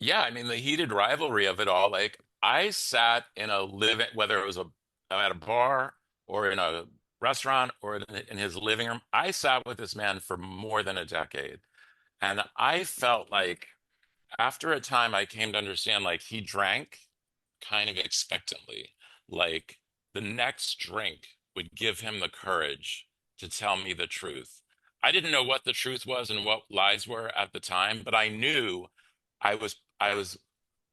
Yeah, I mean the heated rivalry of it all. Like I sat in a living, whether it was at a bar or in a restaurant or in his living room, I sat with this man for more than a decade. And I felt like after a time I came to understand like he drank kind of expectantly. Like the next drink would give him the courage to tell me the truth. I didn't know what the truth was and what lies were at the time, but I knew I was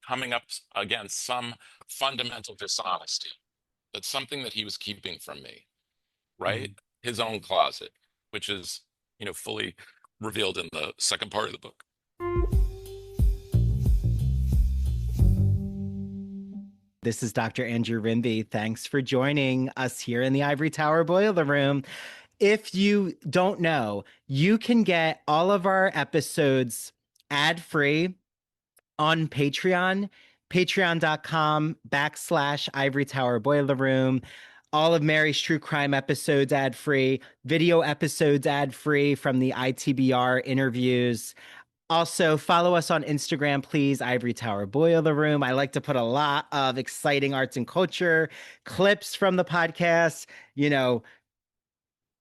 coming up against some fundamental dishonesty. That's something that he was keeping from me, right? Mhm. His own closet, which is, fully revealed in the second part of the book. This is Dr. Andrew Rimby. Thanks for joining us here in the Ivory Tower Boiler Room. If you don't know, you can get all of our episodes ad free on Patreon, patreon.com/Ivory Tower Boiler Room. All of Mary's true crime episodes ad free, video episodes ad free from the ITBR interviews. Also, follow us on Instagram, please. Ivory Tower Boiler Room. I like to put a lot of exciting arts and culture clips from the podcast, you know,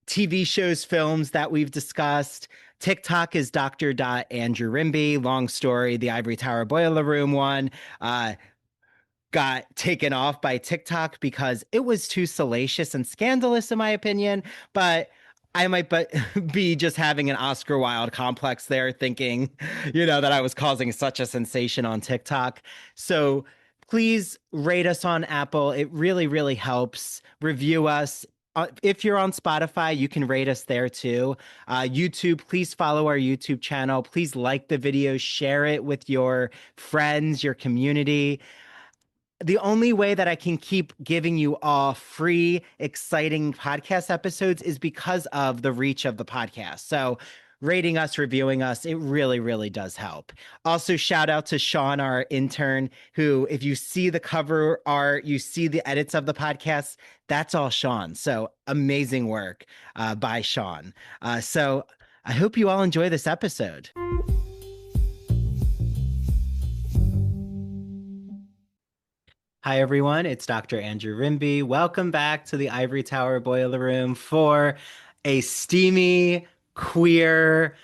TV shows, films that we've discussed. TikTok is Dr. Andrew Rimby. Long story, the Ivory Tower Boiler Room one got taken off by TikTok because it was too salacious and scandalous, in my opinion. But I might be just having an Oscar Wilde complex there, thinking, that I was causing such a sensation on TikTok. So please rate us on Apple. It really, really helps. Review us. If you're on Spotify, you can rate us there too. YouTube, please follow our YouTube channel. Please like the video, share it with your friends, your community. The only way that I can keep giving you all free, exciting podcast episodes is because of the reach of the podcast. So, rating us, reviewing us, it really, really does help. Also, shout out to Sean, our intern, who, if you see the cover art, you see the edits of the podcast, that's all Sean. So, amazing work by Sean. So, I hope you all enjoy this episode. Hi, everyone. It's Dr. Andrew Rimby. Welcome back to the Ivory Tower Boiler Room for a steamy, queer,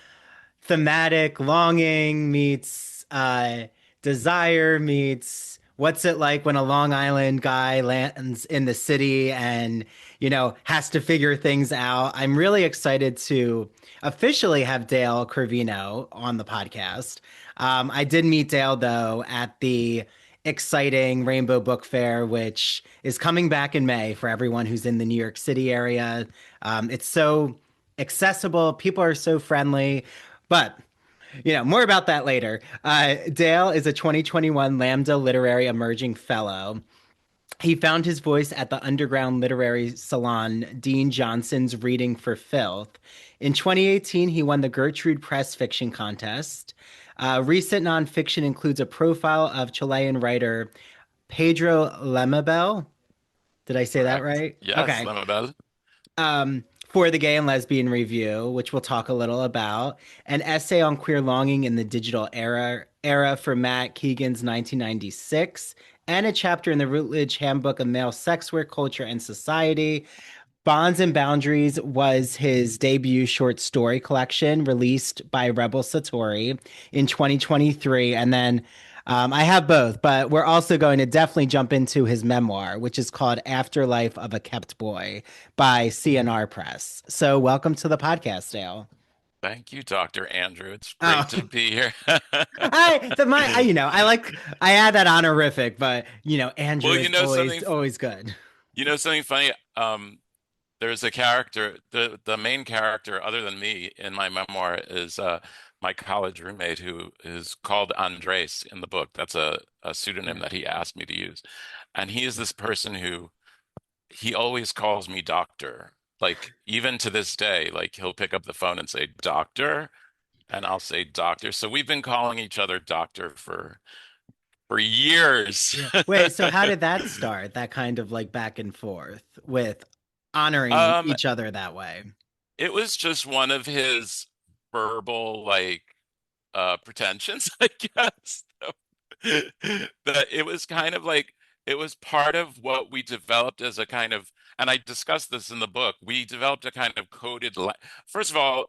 thematic longing meets desire meets what's it like when a Long Island guy lands in the city and, has to figure things out. I'm really excited to officially have Dale Corvino on the podcast. I did meet Dale, though, at the exciting Rainbow Book Fair, which is coming back in May for everyone who's in the New York City area. It's so accessible, people are so friendly, but more about that later. Dale is a 2021 Lambda Literary Emerging Fellow. He found his voice at the underground literary salon Dean Johnson's Reading for Filth. In 2018, he won the Gertrude Press Fiction Contest. Recent nonfiction includes a profile of Chilean writer Pedro Lemebel. Did I say that Correct. right? Yes, Okay. Lemabel. For the Gay and Lesbian Review, which we'll talk a little about, an essay on queer longing in the digital era for Matt Keegan's 1996, and a chapter in the Routledge Handbook of Male Sex Work, Culture, and Society. Bonds and Boundaries was his debut short story collection released by Rebel Satori in 2023. And then I have both, but we're also going to definitely jump into his memoir, which is called Afterlife of a Kept Boy by CNR Press. So welcome to the podcast, Dale. Thank you, Dr. Andrew. It's Oh, great to be here. I add that honorific, but Well, Andrew is you know always, something, always good. you know something funny? There's a character, the main character, other than me in my memoir, is my college roommate who is called Andres in the book. That's a pseudonym Yeah. that he asked me to use. And he is this person who he always calls me doctor. Like even to this day, like he'll pick up the phone and say, "Doctor," and I'll say doctor. So we've been calling each other doctor for years. Yeah. Wait, so how did that start? That kind of like back and forth with honoring Um, each other that way. it was just one of his verbal like pretensions, I guess. that it was kind of like it was part of what we developed as a kind of, and I discussed this in the book. We developed a kind of first of all,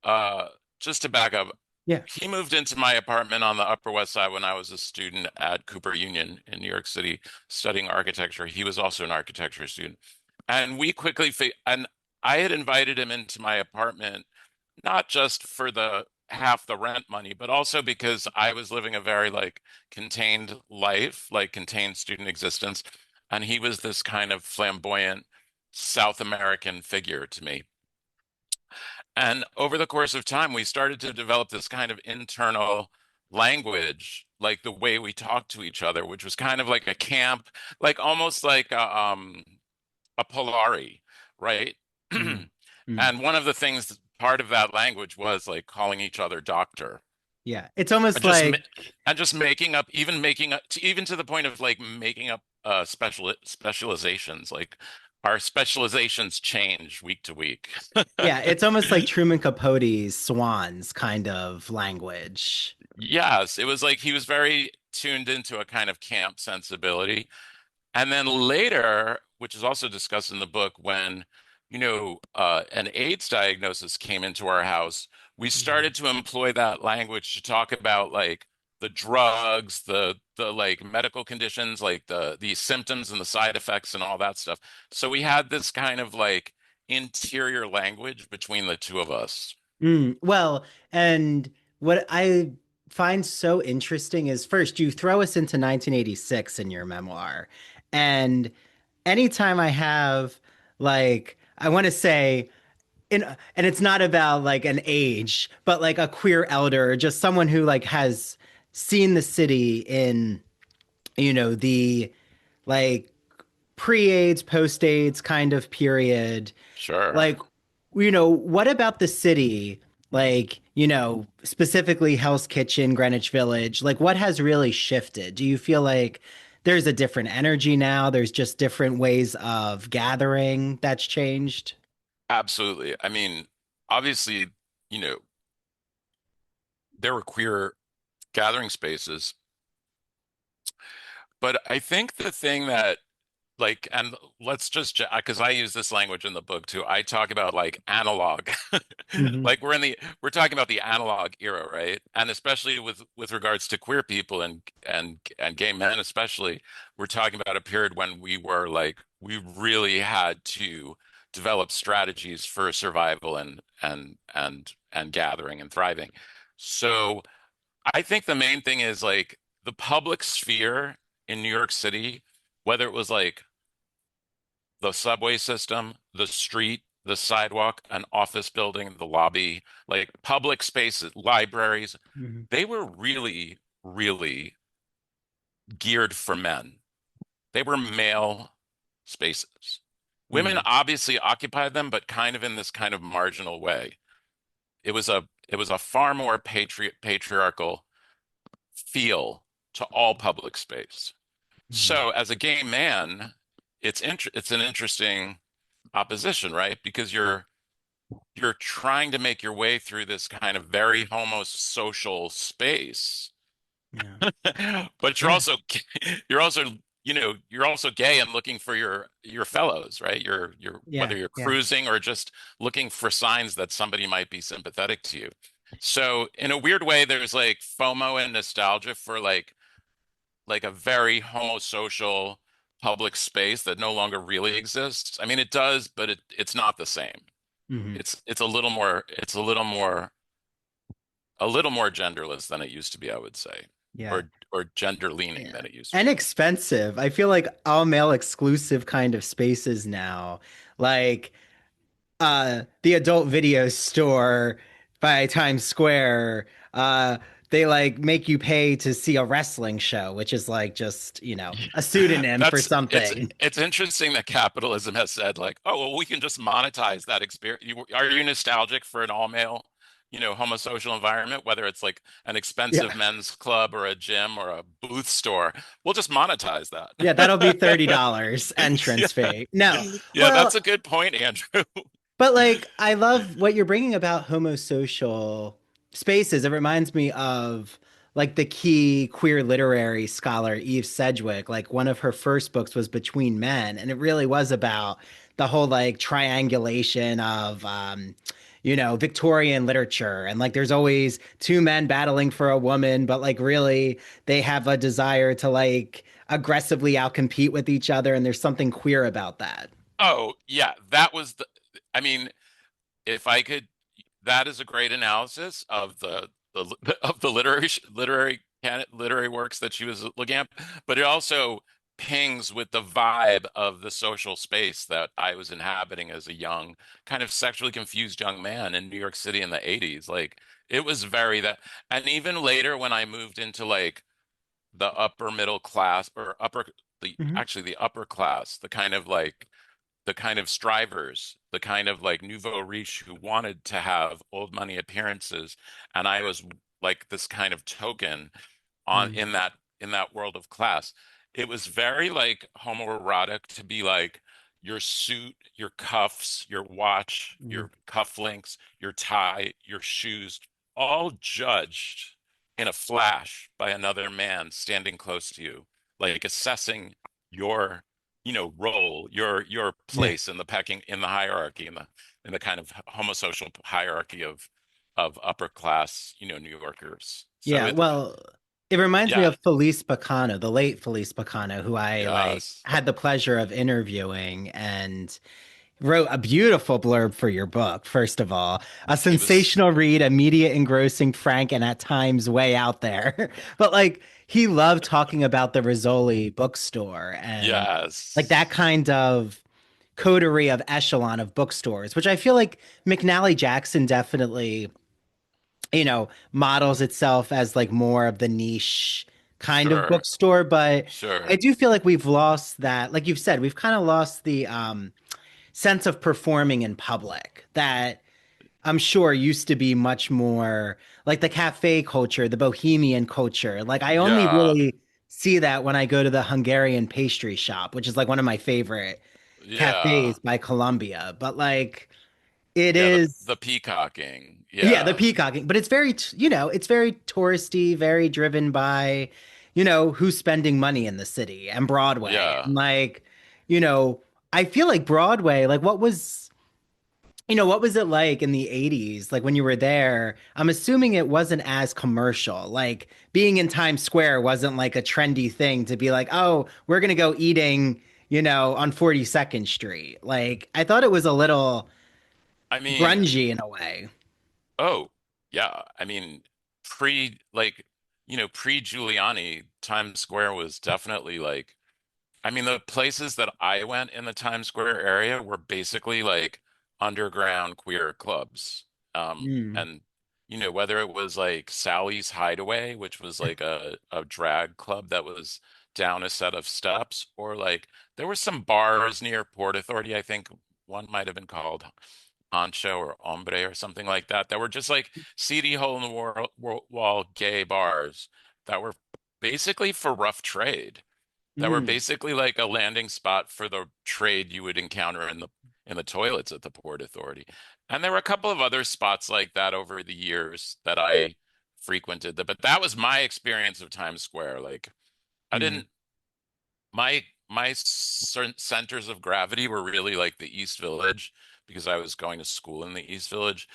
uh, just to back up, Yeah. he moved into my apartment on the Upper West Side when I was a student at Cooper Union in New York City studying architecture. He was also an architecture student. And and I had invited him into my apartment not just for the half the rent money, but also because I was living a very like contained life, like contained student existence. And he was this kind of flamboyant South American figure to me. And over the course of time, we started to develop this kind of internal language, like the way we talk to each other, which was kind of like a camp, like almost like a Polari, right? Mhm. Mhm. And one of the things, part of that language was like calling each other doctor. Yeah. It's almost And just ma- like, and just making up even to the point of like making up specializations. Like our specializations change week to week. yeah, it's almost like Truman Capote's Swans kind of language. Yes, it was like he was very tuned into a kind of camp sensibility. And then later, which is also discussed in the book, when, an AIDS diagnosis came into our house, we Mhm. started to employ that language to talk about like the drugs, the like medical conditions, like the symptoms and the side effects and all that stuff. So we had this kind of like interior language between the two of us. Well, and what I find so interesting is first, you throw us into 1986 in your memoir. And anytime I have, like, I want to say, and it's not about like an age, but like a queer elder, or just someone who like has seen the city in, the like pre-AIDS, post-AIDS kind of period. Sure. Like, what about the city? Like, specifically Hell's Kitchen, Greenwich Village, like what has really shifted? Do you feel like there's a different energy now? There's just different ways of gathering that's changed? Absolutely. I mean, obviously, you know, there were queer gathering spaces. But I think the thing that and let's just because I use this language in the book too. I talk about like analog, Hmm. like we're talking about the analog era, right? And especially with regards to queer people and gay men, especially, we're talking about a period when we really had to develop strategies for survival and gathering and thriving. So I think the main thing is like the public sphere in New York City, whether it was like the subway system, the street, the sidewalk, an office building, the lobby, like public spaces, libraries, Hmm. they were really, really geared for men. They were male spaces. Women Hmm. obviously occupied them, but kind of in this kind of marginal way. It was a far more patriarchal feel to all public space. Hmm. So as a gay man, it's an interesting opposition, right? Because you're trying to make your way through this kind of very homosocial space, Yeah. but you're Yeah. also you're also you're also gay and looking for your fellows, right? You're Yeah. whether you're Yeah. cruising or just looking for signs that somebody might be sympathetic to you. So in a weird way, there's like FOMO and nostalgia for like a very homosocial public space that no longer really exists. I mean, it does, but it's not the same. Hmm. It's a little more genderless than it used to be, I would say, Yeah. or gender leaning Yeah. than it used to And be. expensive. I feel like all male exclusive kind of spaces now. Like the adult video store by Times Square, they like make you pay to see a wrestling show, which is like just, a pseudonym for That's it's something. it's interesting that capitalism has said like, oh well, we can just monetize that experience. Are you nostalgic for an all male, homosocial environment, whether it's like an expensive Yeah. men's club or a gym or a booth store? We'll just monetize Yeah, that'll be that. $30 Yeah, entrance fee. No. yeah, that's Well, a good point, Andrew. but like I love what you're bringing about homosocial spaces. It reminds me of like the key queer literary scholar Eve Sedgwick, like one of her first books was Between Men, and it really was about the whole like triangulation of Victorian literature, and like there's always two men battling for a woman, but like really they have a desire to like aggressively outcompete with each other, and there's something queer about that. Oh, yeah, that was I mean, if I could, that is a great analysis of the of the literary works that she was looking at, but it also pings with the vibe of the social space that I was inhabiting as a young, kind of sexually confused young man in New York City in the 80s. Like it was very that, and even later when I moved into like the upper middle class or the Mhm. actually the upper class, the kind of like the kind of strivers, the kind of like nouveau riche who wanted to have old money appearances, and I was like this kind of token on Mm. in that world of class. It was very like homoerotic to be like your suit, your cuffs, your watch, Mm. your cufflinks, your tie, your shoes, all judged in a flash by another man standing close to you, like assessing your, role, your Yeah. place in the pecking in the hierarchy, in the kind of homosocial hierarchy of upper class, New Yorkers. So Yeah, it, well, it reminds me yeah, of Felice Pacano, the late Felice Pacano, who I like yes, had the pleasure of interviewing and wrote a beautiful blurb for your book, first of all. A he was, sensational read, immediate, engrossing, frank, and at times way out there. But like he loved talking about the Rizzoli bookstore and like that yes, kind of coterie of echelon of bookstores, which I feel like McNally Jackson definitely models itself as like more of the niche kind of sure, bookstore, but I sure. do feel like we've lost that. Like you've said, we've kind of lost the sense of performing in public that I'm sure used to be much more like the cafe culture, the bohemian culture. Like I only Yeah, really see that when I go to the Hungarian pastry shop, which is like one of my favorite yeah, cafes by Columbia. But like it yeah. is The peacocking. yeah, the Yeah, peacocking, but it's very, it's very touristy, very driven by, who's spending money in the city and Broadway. yeah. And like, you know, I feel like Broadway, like what was it like in the 80s, like when you were there? I'm assuming it wasn't as commercial. Like being in Times Square wasn't like a trendy thing to be like, "Oh, we're going to go eating, on 42nd Street." Like I thought it was a little I mean, grungy in a way. oh, yeah. I mean, pre Giuliani, Times Square was definitely like, I mean, the places that I went in the Times Square area were basically like underground queer clubs. Mm. And whether it was like Sally's Hideaway, which was like a drag club that was down a set of steps, or like there were some bars near Port Authority, I think one might have been called Ancho or Hombre or something like that, that were just like seedy hole in the wall gay bars that were basically for rough trade, that were Mm. basically like a landing spot for the trade you would encounter in the toilets at the Port Authority. And there were a couple of other spots like that over the years that I frequented, but that was my experience of Times Square. Like I Mm. didn't my certain centers of gravity were really like the East Village because I was going to school in the East Village,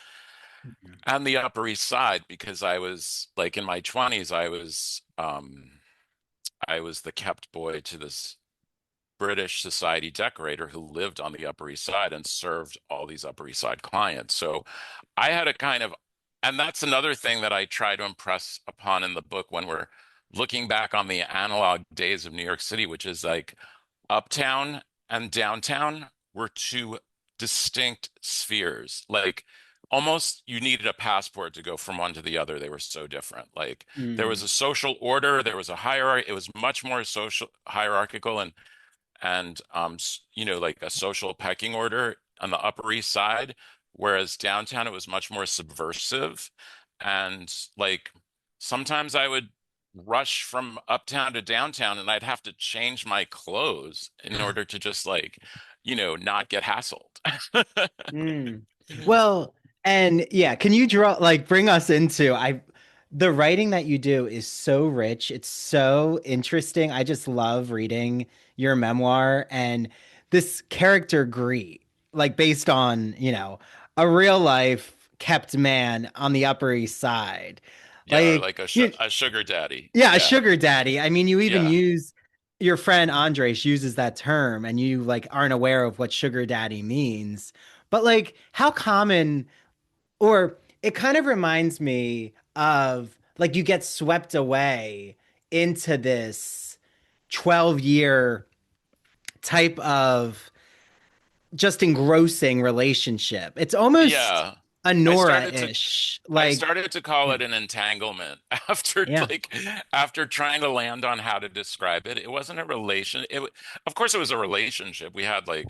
and the Upper East Side because I was like in my 20s I was the kept boy to this British society decorator who lived on the Upper East Side and served all these Upper East Side clients. So I had a kind of, and that's another thing that I try to impress upon in the book when we're looking back on the analog days of New York City, which is like uptown and downtown were two distinct spheres. Like almost you needed a passport to go from one to the other. They were so different. Like there was Mm. a social order, there was a hierarchy. It was much more social hierarchical and like a social pecking order on the Upper East Side, whereas downtown it was much more subversive. And like sometimes I would rush from uptown to downtown and I'd have to change my clothes in order to just like, not get hassled. Mm. Well, and yeah, can you bring us into The writing that you do is so rich. It's so interesting. I just love reading your memoir and this character Greet, like based on, a real life kept man on the Upper East Side. Yeah, or Like, like you, a sugar daddy. yeah, a Yeah. sugar daddy. I mean, you even Yeah. use your friend Andres uses that term and you like aren't aware of what sugar daddy means. But like, how common or it kind of reminds me of like you get swept away into this 12-year type of just engrossing relationship. It's almost Yeah. a I started to Nora-ish. I Like, started to call yeah, it an entanglement after yeah. after trying to land on how to describe it. It wasn't a relation. Of course it was a relationship. We had like,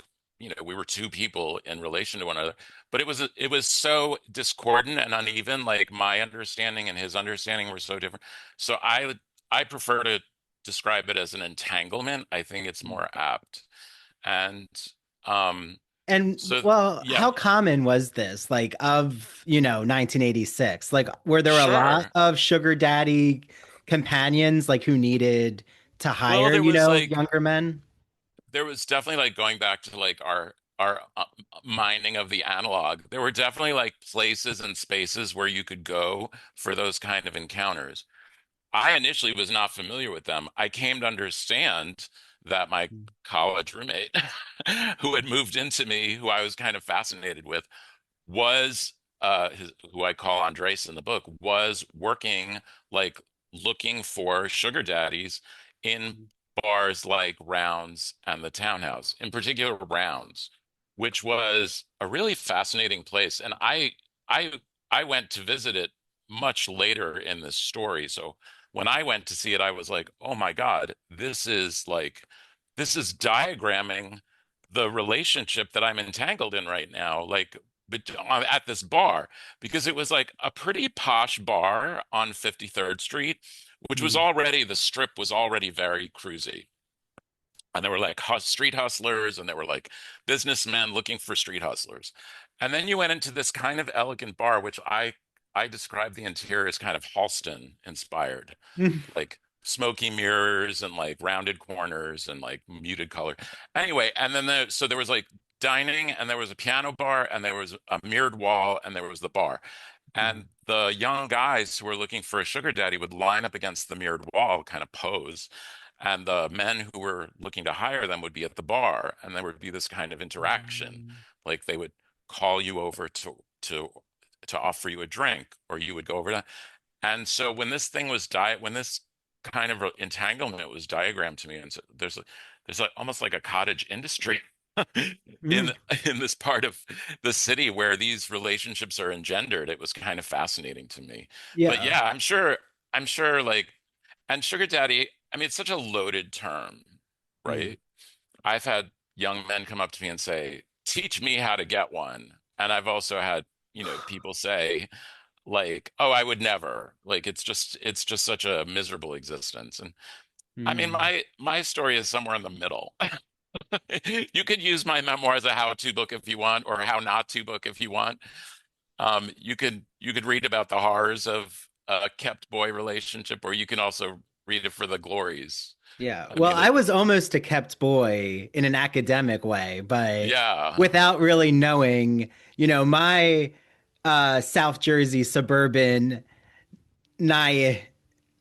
we were two people in relation to one another, but it was so discordant and uneven. Like my understanding and his understanding were so different. So I prefer to describe it as an entanglement. I think it's more apt. And um And so well, yeah, how common was this? Like of, 1986? Like were there a lot sure. of sugar daddy companions like who needed to Well, hire, younger men? there was definitely like going back to like our mining of the analog. There were definitely like places and spaces where you could go for those kind of encounters. I initially was not familiar with them. I came to understand that my college roommate, who had moved into me, who I was kind of fascinated with, was who I call Andres in the book, was working like looking for sugar daddies in bars like Rounds and the Townhouse, in particular Rounds, which was a really fascinating place. And I I went to visit it much later in this story. So when I went to see it, I was like, oh my God, this is diagramming the relationship that I'm entangled in right now. Like at this bar because it was like a pretty posh bar on 53rd Street, which was Mhm. already, the strip was already very cruisy. And there were like street hustlers and there were like businessmen looking for street hustlers. And then you went into this kind of elegant bar, which I described the interior as kind of Halston inspired, like smoky mirrors and like rounded corners and like muted color. Anyway, and then so there was like dining and there was a piano bar and there was a mirrored wall and there was the bar. And the young guys who were looking for a sugar daddy would line up against the mirrored wall, kind of pose. And the men who were looking to hire them would be at the bar, and there would be this kind of interaction. Like they would call you over to offer you a drink, or you would go over to. And so when this thing was when this kind of entanglement was diagrammed to me, and so there's like almost like a cottage industry in Mhm. in this part of the city where these relationships are engendered. It was kind of fascinating to me. But Yeah. yeah, I'm sure like and sugar daddy, I mean, it's such a loaded term, Mm. right? I've had young men come up to me and say, "Teach me how to get one." And I've also had, people say like, "Oh, I would never." Like it's just such a miserable existence. And I mean, Mm. my story is somewhere in the middle. You could use my memoir as a how-to book if you want, or how not to book if you want. You could read about the horrors of a kept boy relationship, or you can also read it for the glories. Yeah. I Well, mean, I was almost a kept boy in an academic way, but yeah, without really knowing, my South Jersey suburban naivete,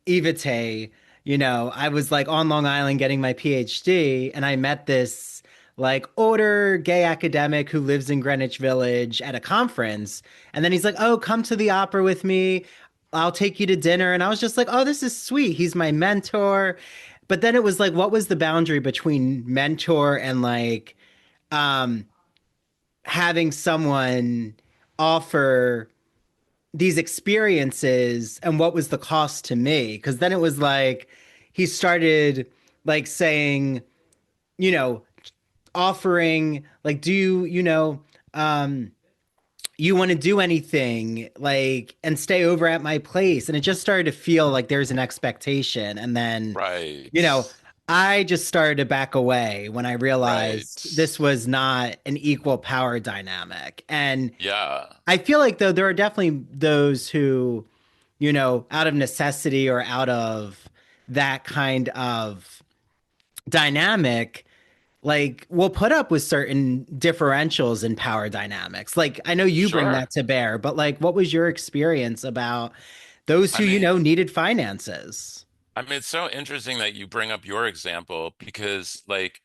I was like on Long Island getting my PhD and I met this like older gay academic who lives in Greenwich Village at a conference. And then he's like, "Oh, come to the opera with me. I'll take you to dinner." And I was just like, "Oh, this is sweet. He's my mentor." But then it was like, what was the boundary between mentor and like um having someone offer these experiences and what was the cost to me? Because then it was like he started like saying, you know, offering like, do you, you want to do anything like and stay over at my place? And it just started to feel like there's an expectation. And then, you know, right, I just started to back away when I realized right. this was not an equal power dynamic. And Yeah, I feel like though there are definitely those who out of necessity or out of that kind of dynamic, like we'll put up with certain differentials in power dynamics. Like I know you bring Sure. that to bear, but like what was your experience about those I who, mean, needed finances? it's so interesting that you bring up your example because, like,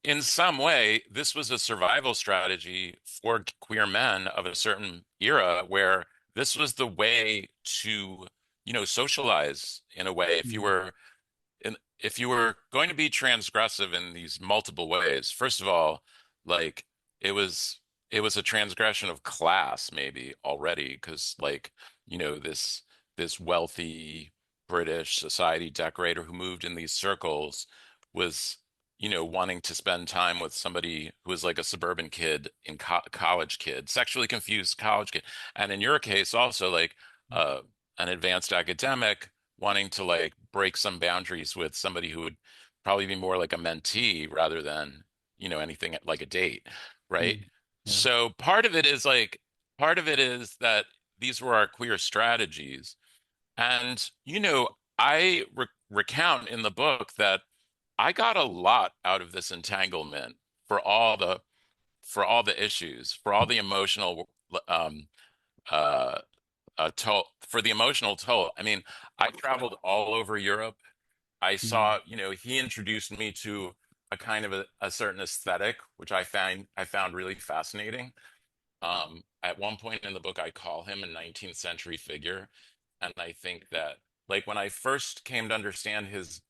in some way, this was a survival strategy for queer men of a certain era where this was the way to, socialize in a way. If you were going to be transgressive in these multiple ways, first of all, like it was it was a transgression of class maybe already because this wealthy British society decorator who moved in these circles was wanting to spend time with somebody who was like a suburban kid in college kid, sexually confused college kid, and in your case also like uh, an advanced academic wanting to like break some boundaries with somebody who would probably be more like a mentee rather than, anything like a date, right? Mm. Yeah. So part of it is that these were our queer strategies. And, I recount in the book that I got a lot out of this entanglement for all the issues, for all the emotional um uh toll, for the emotional toll. I mean, I traveled all over Europe. I Mm. saw, he introduced me to a kind of a certain aesthetic, which I found really fascinating. At one point in the book, I call him a 19th century figure, and I think that like when I first came to understand his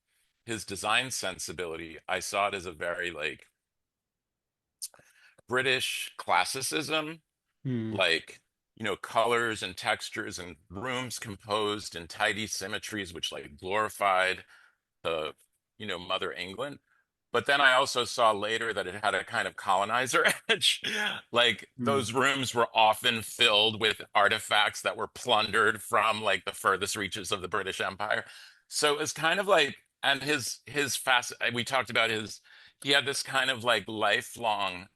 design sensibility, I saw it as a very like British classicism, Mm. like colors and textures and rooms composed in tidy symmetries, which like glorified the Mother England. But then I also saw later that it had a kind of colonizer edge. Like Mm. those rooms were often filled with artifacts that were plundered from like the furthest reaches of the British Empire. So it's kind of like, and his fast we talked about his he had this kind of like lifelong,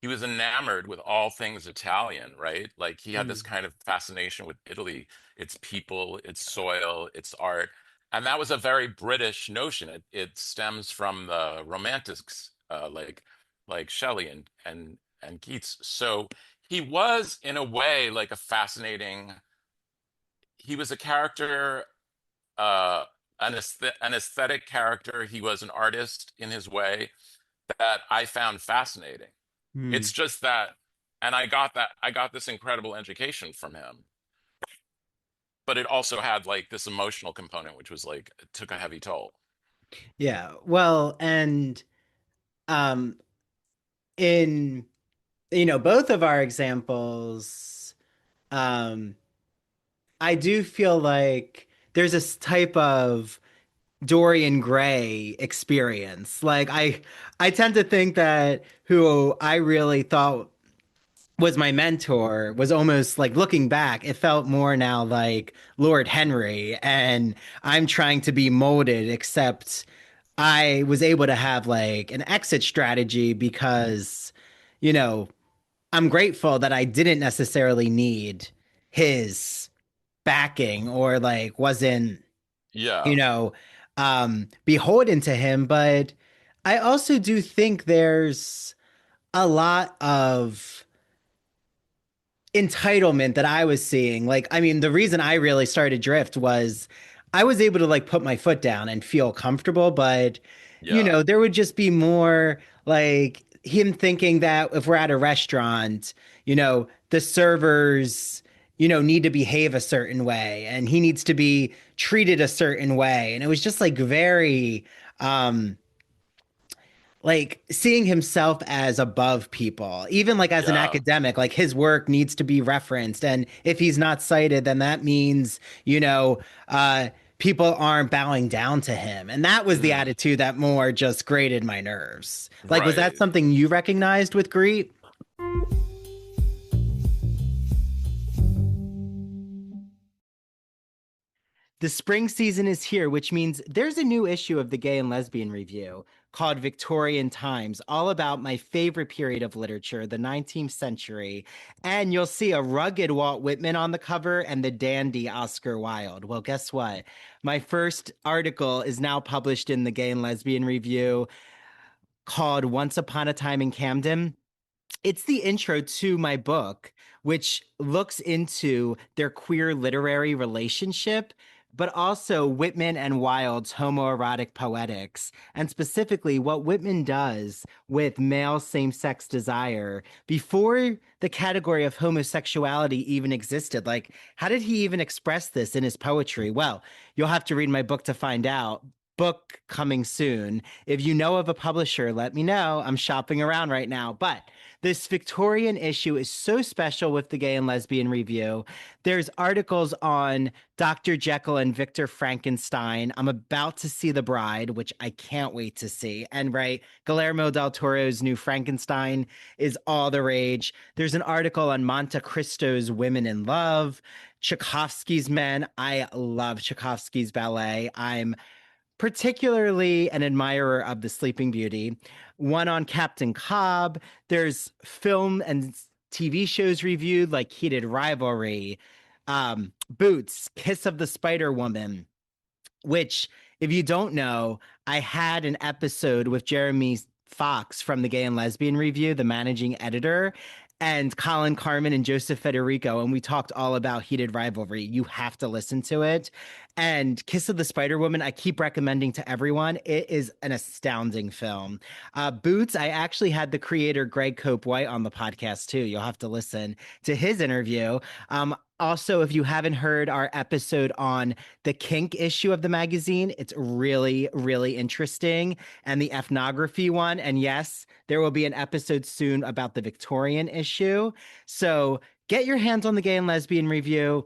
he was enamored with all things Italian, right? Like he had this Mm. kind of fascination with Italy, its people, its soil, its art. And that was a very British notion. It stems from the Romantics, like Shelley and Keats. So he was in a way like a fascinating, he was a character, uh, an aesthetic character. He was an artist in his way that I found fascinating. Mm. It's just that, and I got this incredible education from him, but it also had like this emotional component, which was like, it took a heavy toll. Yeah. Well, and um in both of our examples, um I do feel like there's this type of Dorian Gray experience. Like I tend to think that who I really thought was my mentor was almost like looking back, it felt more now like Lord Henry, and I'm trying to be molded, except I was able to have like an exit strategy because, you know, I'm grateful that I didn't necessarily need his backing or like wasn't, you Yeah. know, beholden to him. But I also do think there's a lot of entitlement that I was seeing. Like, I mean, the reason I really started Drift was I was able to like put my foot down and feel comfortable, but Yeah. there would just be more like him thinking that if we're at a restaurant, the servers, need to behave a certain way and he needs to be treated a certain way. And it was just like very um like seeing himself as above people, even like as an Yeah. academic, like his work needs to be referenced. And if he's not cited, then that means, people aren't bowing down to him. And that was the Mm. attitude that more just grated my nerves. Like, was that Right. something you recognized with Greet? The spring season is here, which means there's a new issue of the Gay and Lesbian Review called Victorian Times, all about my favorite period of literature, the 19th century. And you'll see a rugged Walt Whitman on the cover and the dandy Oscar Wilde. Well, guess what? My first article is now published in the Gay and Lesbian Review called Once Upon a Time in Camden. It's the intro to my book, which looks into their queer literary relationship, but also Whitman and Wilde's homoerotic poetics, and specifically what Whitman does with male same sex desire before the category of homosexuality even existed. Like, how did he even express this in his poetry? Well, you'll have to read my book to find out. Book coming soon. If you know of a publisher, let me know. I'm shopping around right now. But this Victorian issue is so special with the Gay and Lesbian Review. There's articles on Dr. Jekyll and Victor Frankenstein. I'm about to see The Bride, which I can't wait to see. And right, Guillermo del Toro's new Frankenstein is all the rage. There's an article on Monte Cristo's Women in Love, Tchaikovsky's Men. I love Tchaikovsky's ballet. I'm particularly an admirer of the Sleeping Beauty. One on Captain Cobb. There's film and TV shows reviewed like Heated Rivalry, Boots, Kiss of the Spider Woman, which, if you don't know, I had an episode with Jeremy Fox from the Gay and Lesbian Review, the managing editor, and Colin Carmen and Joseph Federico, and we talked all about Heated Rivalry. You have to listen to it. And Kiss of the Spider Woman, I keep recommending to everyone. It is an astounding film. Boots, I actually had the creator Greg Cope White on the podcast too. You'll have to listen to his interview. Also, if you haven't heard our episode on the kink issue of the magazine, it's really, really interesting. And the ethnography one. And yes, there will be an episode soon about the Victorian issue. So get your hands on the Gay and Lesbian Review.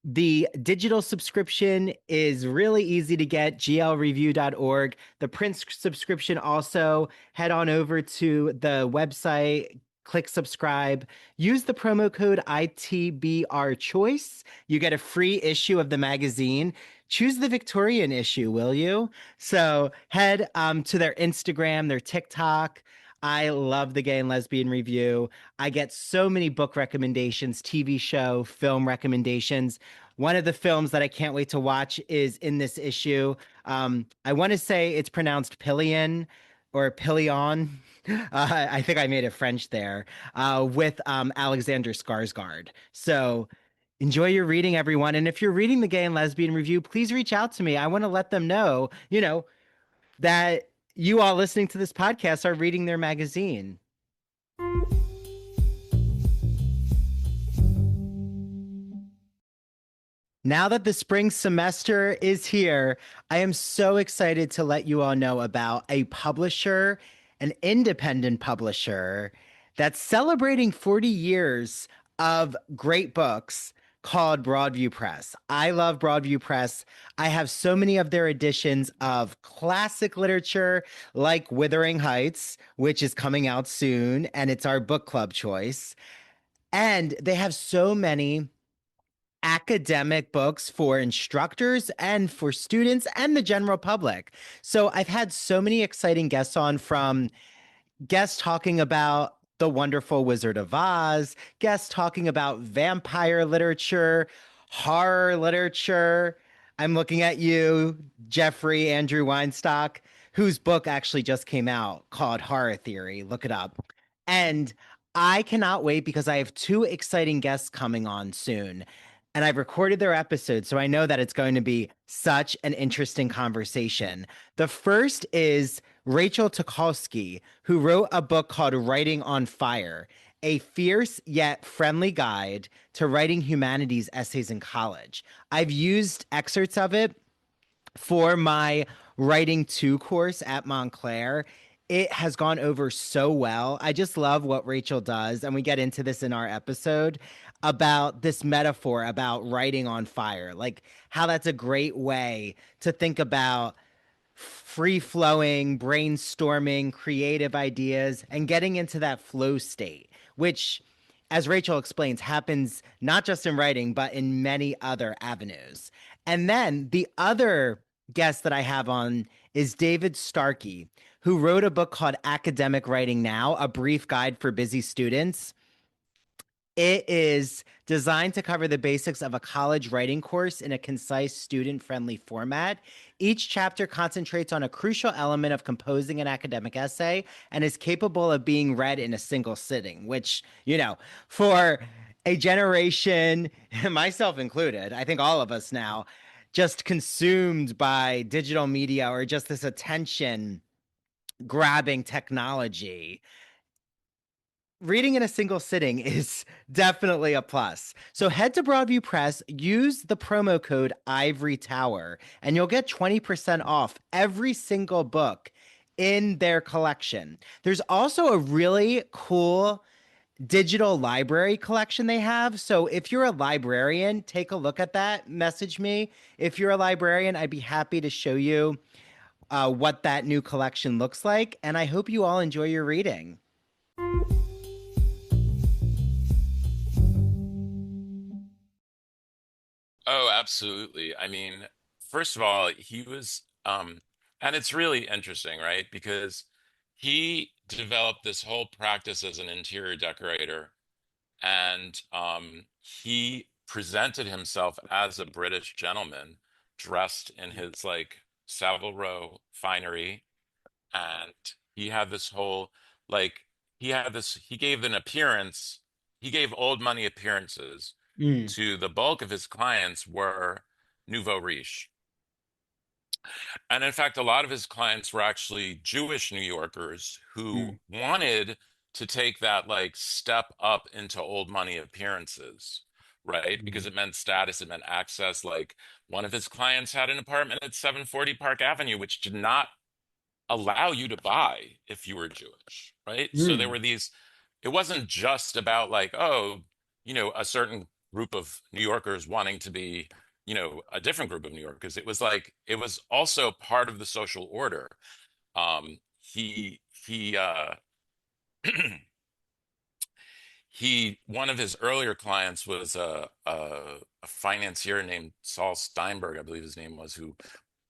The digital subscription is really easy to get, glreview.org. The print subscription also, head on over to the website, click subscribe, use the promo code ITBR choice. You get a free issue of the magazine. Choose the Victorian issue, will you? So head to their Instagram, their TikTok. I love the Gay and Lesbian Review. I get so many book recommendations, TV show, film recommendations. One of the films that I can't wait to watch is in this issue. I want to say it's pronounced Pillion or Pillion. I think I made it French there, with Alexander Skarsgård. So enjoy your reading, everyone. And if you're reading the Gay and Lesbian Review, please reach out to me. I want to let them know, that you all listening to this podcast are reading their magazine. Now that the spring semester is here, I am so excited to let you all know about a publisher, an independent publisher that's celebrating 40 years of great books called Broadview Press. I love Broadview Press. I have so many of their editions of classic literature like Wuthering Heights, which is coming out soon, and it's our book club choice. And they have so many academic books for instructors and for students and the general public. So I've had so many exciting guests on, from guests talking about The Wonderful Wizard of Oz, guests talking about vampire literature, horror literature. I'm looking at you, Jeffrey Andrew Weinstock, whose book actually just came out called Horror Theory. Look it up. And I cannot wait because I have two exciting guests coming on soon. And I've recorded their episode, so I know that it's going to be such an interesting conversation. The first is Rachel Tukolsky, who wrote a book called Writing on Fire, a fierce yet friendly guide to writing humanities essays in college. I've used excerpts of it for my Writing 2 course at Montclair. It has gone over so well. I just love what Rachel does. And we get into this in our episode about this metaphor about writing on fire, like how that's a great way to think about free flowing, brainstorming, creative ideas, and getting into that flow state, which, as Rachel explains, happens not just in writing, but in many other avenues. And then the other guest that I have on is David Starkey, who wrote a book called Academic Writing Now, A Brief Guide for Busy Students. It is designed to cover the basics of a college writing course in a concise, student friendly format. Each chapter concentrates on a crucial element of composing an academic essay and is capable of being read in a single sitting, which, for a generation, myself included, I think all of us now, just consumed by digital media or just this attention grabbing technology, reading in a single sitting is definitely a plus. So head to Broadview Press, use the promo code Ivory Tower, and you'll get 20% off every single book in their collection. There's also a really cool digital library collection they have. So if you're a librarian, take a look at that. Message me. If you're a librarian, I'd be happy to show you what that new collection looks like. And I hope you all enjoy your reading. Oh, absolutely. I mean, first of all, he was, and it's really interesting, right? Because he developed this whole practice as an interior decorator, and he presented himself as a British gentleman dressed in his like Savile Row finery, and he had this whole like he gave an appearance, he gave old money appearances Mm, to the bulk of his clients were nouveau riche. And in fact, a lot of his clients were actually Jewish New Yorkers who mm, wanted to take that like step up into old money appearances, right? mm, Because it meant status, it meant access. Like one of his clients had an apartment at 740 Park Avenue, which did not allow you to buy if you were Jewish, right? So there mm, were these, it wasn't just about like, oh, a certain group of New Yorkers wanting to be, a different group of New Yorkers. It was like, it was also part of the social order. He one of his earlier clients was a financier named Saul Steinberg, I believe his name was, who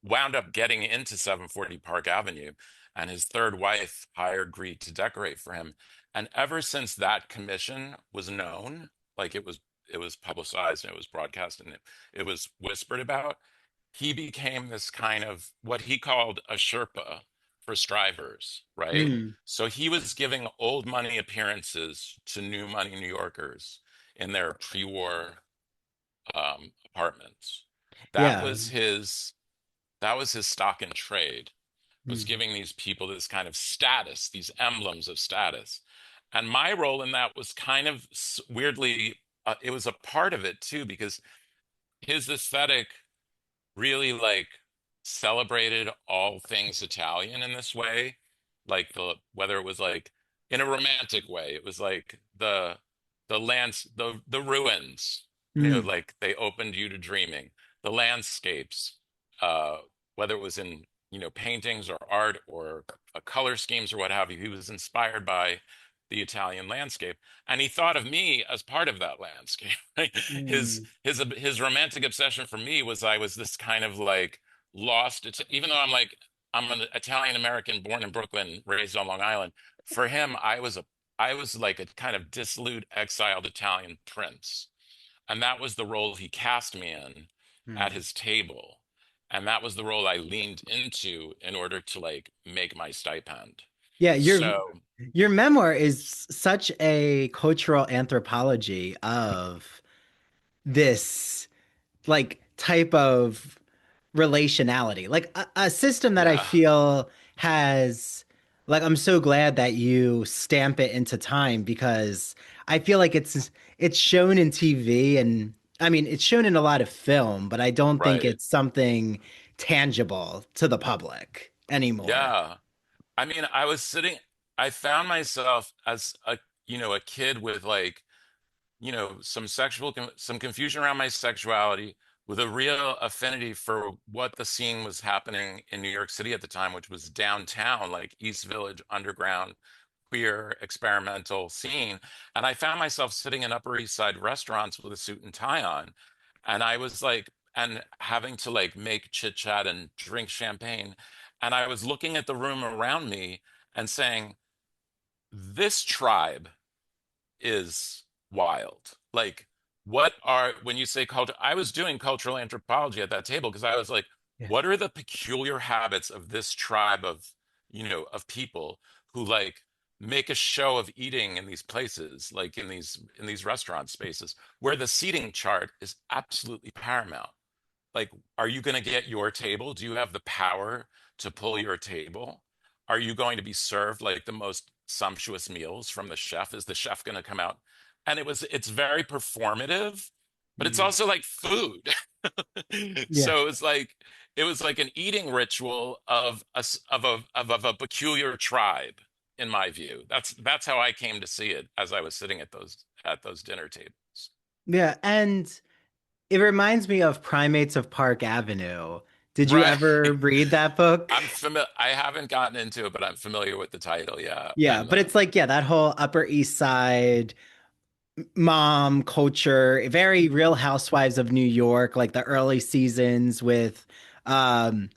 wound up getting into 740 Park Avenue, and his third wife hired Greed to decorate for him. And ever since that commission was known, like it was publicized and it was broadcast and it was whispered about, he became this kind of what he called a Sherpa for strivers, right? mm. So he was giving old money appearances to new money New Yorkers in their pre-war apartments. That Yeah. was his that was his stock in trade, was Mm, giving these people this kind of status, these emblems of status. And my role in that was kind of weirdly, it was a part of it too, because his aesthetic really like celebrated all things Italian in this way, like whether it was like in a romantic way, it was like the lands, the ruins, mm, like they opened you to dreaming, the landscapes, whether it was in paintings or art or color schemes or what have you. He was inspired by the Italian landscape, and he thought of me as part of that landscape. Right? His mm, his his romantic obsession for me was I was this kind of like lost. It's even though I'm an Italian American born in Brooklyn, raised on Long Island. For him, I was like a kind of dissolute, exiled Italian prince, and that was the role he cast me in at mm. his table, and that was the role I leaned into in order to like make my stipend. Yeah, So your memoir is such a cultural anthropology of this like type of relationality, like a system that I yeah, feel has, like, I'm so glad that you stamp it into time because I feel like it's shown in TV, and I mean it's shown in a lot of film, but I don't think right. it's something tangible to the public anymore. Yeah. I mean, I found myself as a kid with like, some confusion around my sexuality, with a real affinity for what the scene was happening in New York City at the time, which was downtown, like East Village, underground, queer, experimental scene. And I found myself sitting in Upper East Side restaurants with a suit and tie on. And I was like, and having to like make chit chat and drink champagne. And I was looking at the room around me and saying, this tribe is wild. Like, what are, when you say culture, I was doing cultural anthropology at that table because I was like, Yeah. what are the peculiar habits of this tribe of, of people who like make a show of eating in these places, like in these restaurant spaces where the seating chart is absolutely paramount. Like, are you going to get your table? Do you have the power to pull your table? Are you going to be served like the most sumptuous meals from the chef? Is the chef going to come out? And it's very performative, but it's Mm. also like food. Yeah. So it was like an eating ritual of of a peculiar tribe, in my view. That's how I came to see it as I was sitting at those dinner tables. Yeah. And it reminds me of Primates of Park Avenue. Did you Right. ever read that book? I haven't gotten into it, but I'm familiar with the title, yeah. Yeah, And but it's like, yeah, that whole Upper East Side mom culture, very Real Housewives of New York, like the early seasons with um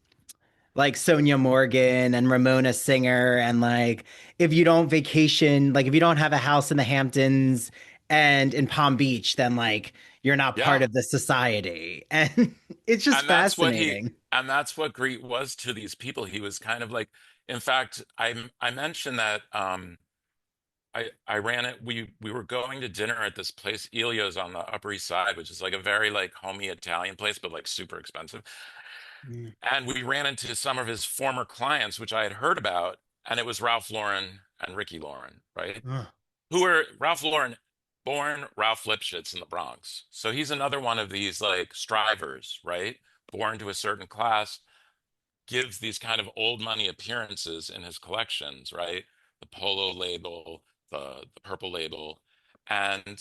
like Sonia Morgan and Ramona Singer and like if you don't vacation, like if you don't have a house in the Hamptons and in Palm Beach, then like you're not part yeah. of the society. And it's just And that's what fascinating. Greet was to these people. He was kind of like, in fact, I mentioned that I ran it. We were going to dinner at this place, Elio's on the Upper East Side, which is like a very like homey Italian place, but like super expensive. Mm. And we ran into some of his former clients, which I had heard about, and it was Ralph Lauren and Ricky Lauren, right? Ugh. Who were Ralph Lauren, born Ralph Lipschitz in the Bronx. So he's another one of these like strivers, right? Born to a certain class, gives these kind of old money appearances in his collections, right? The polo label, the purple label. And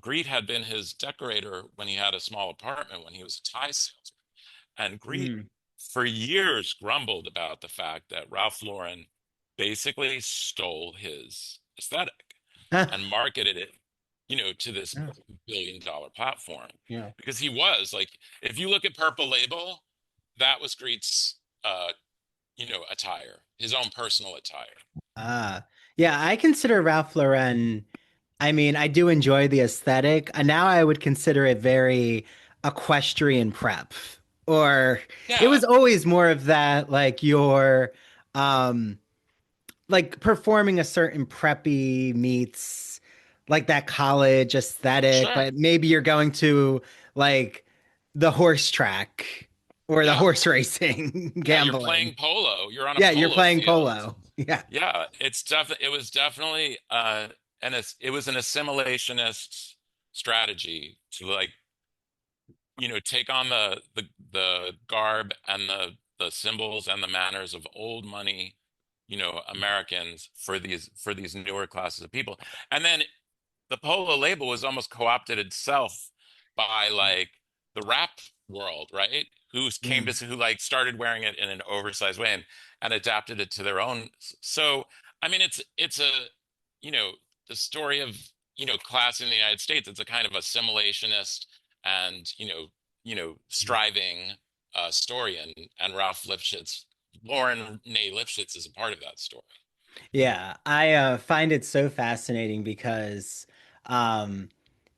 Greet had been his decorator when he had a small apartment when he was a tie salesman. And Greet, Mm. for years, grumbled about the fact that Ralph Lauren basically stole his aesthetic and marketed it, to this Yeah. billion-dollar platform. Yeah. Because he was like, if you look at Purple Label, that was Greet's, uh, attire, his own personal attire. Yeah, I consider Ralph Lauren. I mean, I do enjoy the aesthetic. And now I would consider it very equestrian prep. Or it Yeah, was always more of that, like your um like performing a certain preppy meets like that college aesthetic, sure. but maybe you're going to like the horse track or the Yeah, horse racing, yeah. You're gambling. playing polo. You're on a Yeah, you're polo playing field. polo. Yeah. Yeah, it was definitely and it was an assimilationist strategy to like, take on the garb and the symbols and the manners of old money, Americans for these newer classes of people. And then the polo label was almost co-opted itself by like the rap world, right? Mm. Who like started wearing it in an oversized way and adapted it to their own. So, I mean, it's a, you know, the story of, class in the United States. It's a kind of assimilationist and, striving story. And Ralph Lipschitz, Lauren Nay Lipschitz is a part of that story. Yeah, I find it so fascinating because um,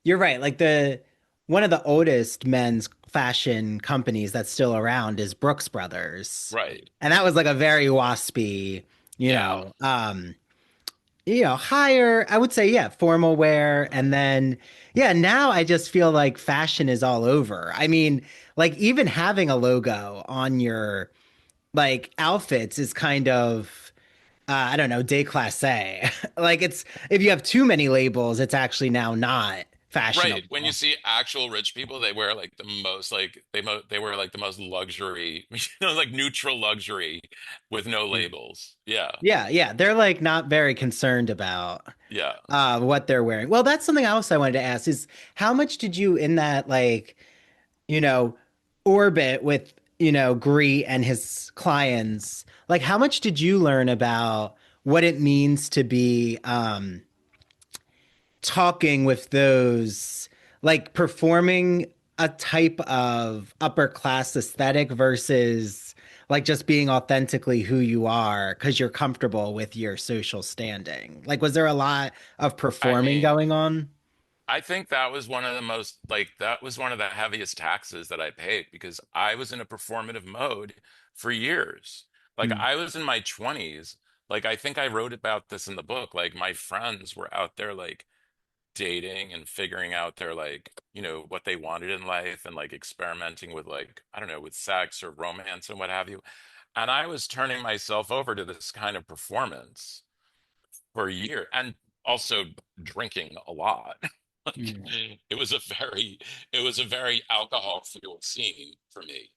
you're right. Like the one of the oldest men's fashion companies that's still around is Brooks Brothers, Right. and that was like a very waspy, you Yeah. know, higher. I would say, yeah, formal wear, and then yeah, now I just feel like fashion is all over. I mean, like even having a logo on your like outfits is kind of I don't know, déclassé. Like it's if you have too many labels, it's actually now not Right. When you fashionable. see actual rich people, they wear like the most like they wear like the most luxury, like neutral luxury with no Yeah. labels. Yeah. Yeah, yeah. They're like not very concerned about Yeah. what they're wearing. Well, that's something else I wanted to ask is how much did you in that like, you know, orbit with, Gree and his clients, like how much did you learn about what it means to be talking with those like performing a type of upper class aesthetic versus like just being authentically who you are because you're comfortable with your social standing? Like, was there a lot of I performing mean, going on? I think that was one of the most like that was one of the heaviest taxes that I paid because I was in a performative mode for years. Like Mm, I was in my 20s. Like I think I wrote about this in the book. Like my friends were out there like dating and figuring out their like, what they wanted in life and like experimenting with like, I don't know, with sex or romance and what have you. And I was turning myself over to this kind of performance for a year and also drinking a lot. Like mm, it was a very alcohol fueled scene for me.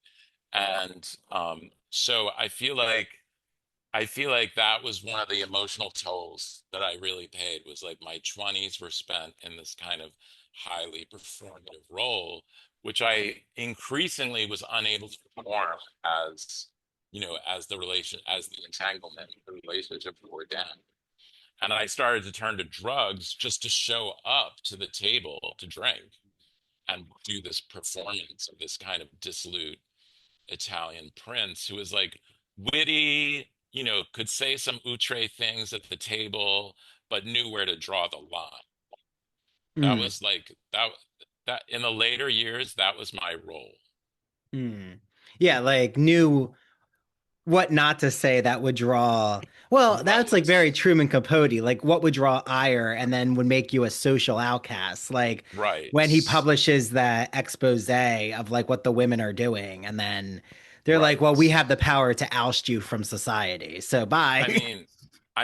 And so I feel like that was one of the emotional tolls that I really paid was like my 20s were spent in this kind of highly performative role, which I increasingly was unable to perform as, as the entanglement, the relationship wore down. And I started to turn to drugs just to show up to the table to drink and do this performance of this kind of dissolute Italian prince who was like witty, could say some outre things at the table, but knew where to draw the line. That mm, was like that in the later years, that was my role. mm. Yeah, like knew what not to say that would draw. Well, that's like Right. very Truman Capote. Like what would draw ire and then would make you a social outcast. Like when he Right. publishes that expose of like what the women are doing, and then they're like, "Well, we Right. have the power to oust you from society, so I bye."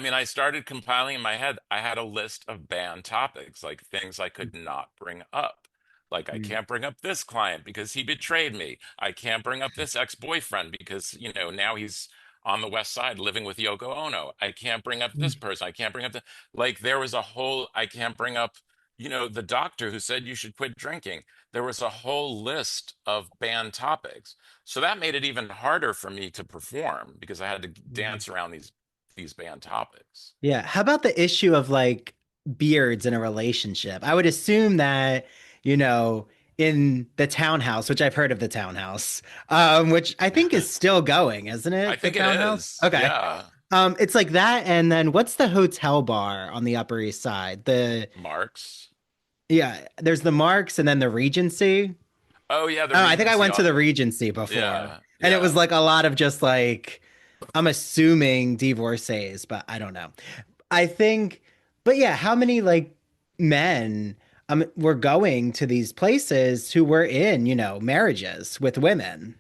mean, I started compiling in my head. I had a list of banned topics, like things I could not bring up. Like I Mm, can't bring up this client because he betrayed me. I can't bring up this ex-boyfriend because, now he's on the West Side living with Yoko Ono. I can't bring up this mm, person. I can't bring up the like there was a whole I can't bring up, the doctor who said you should quit drinking. There was a whole list of banned topics. So that made it even harder for me to perform because I had to mm. dance around these banned topics. Yeah. How about the issue of like beards in a relationship? I would assume that, you know, in the townhouse, which I've heard of the townhouse, which I think is still going, isn't I it? The think it townhouse? is. Okay. Yeah. It's like that, and then what's the hotel bar on the Upper East Side? Marks. Yeah, there's the Marks and then the Regency. Oh yeah, the Oh, I think I Regency. went to the Regency before, Yeah, and it was yeah. like a lot of just like I'm assuming divorcees, but I don't know. I think, but yeah, how many like men were going to these places who were in, marriages with women?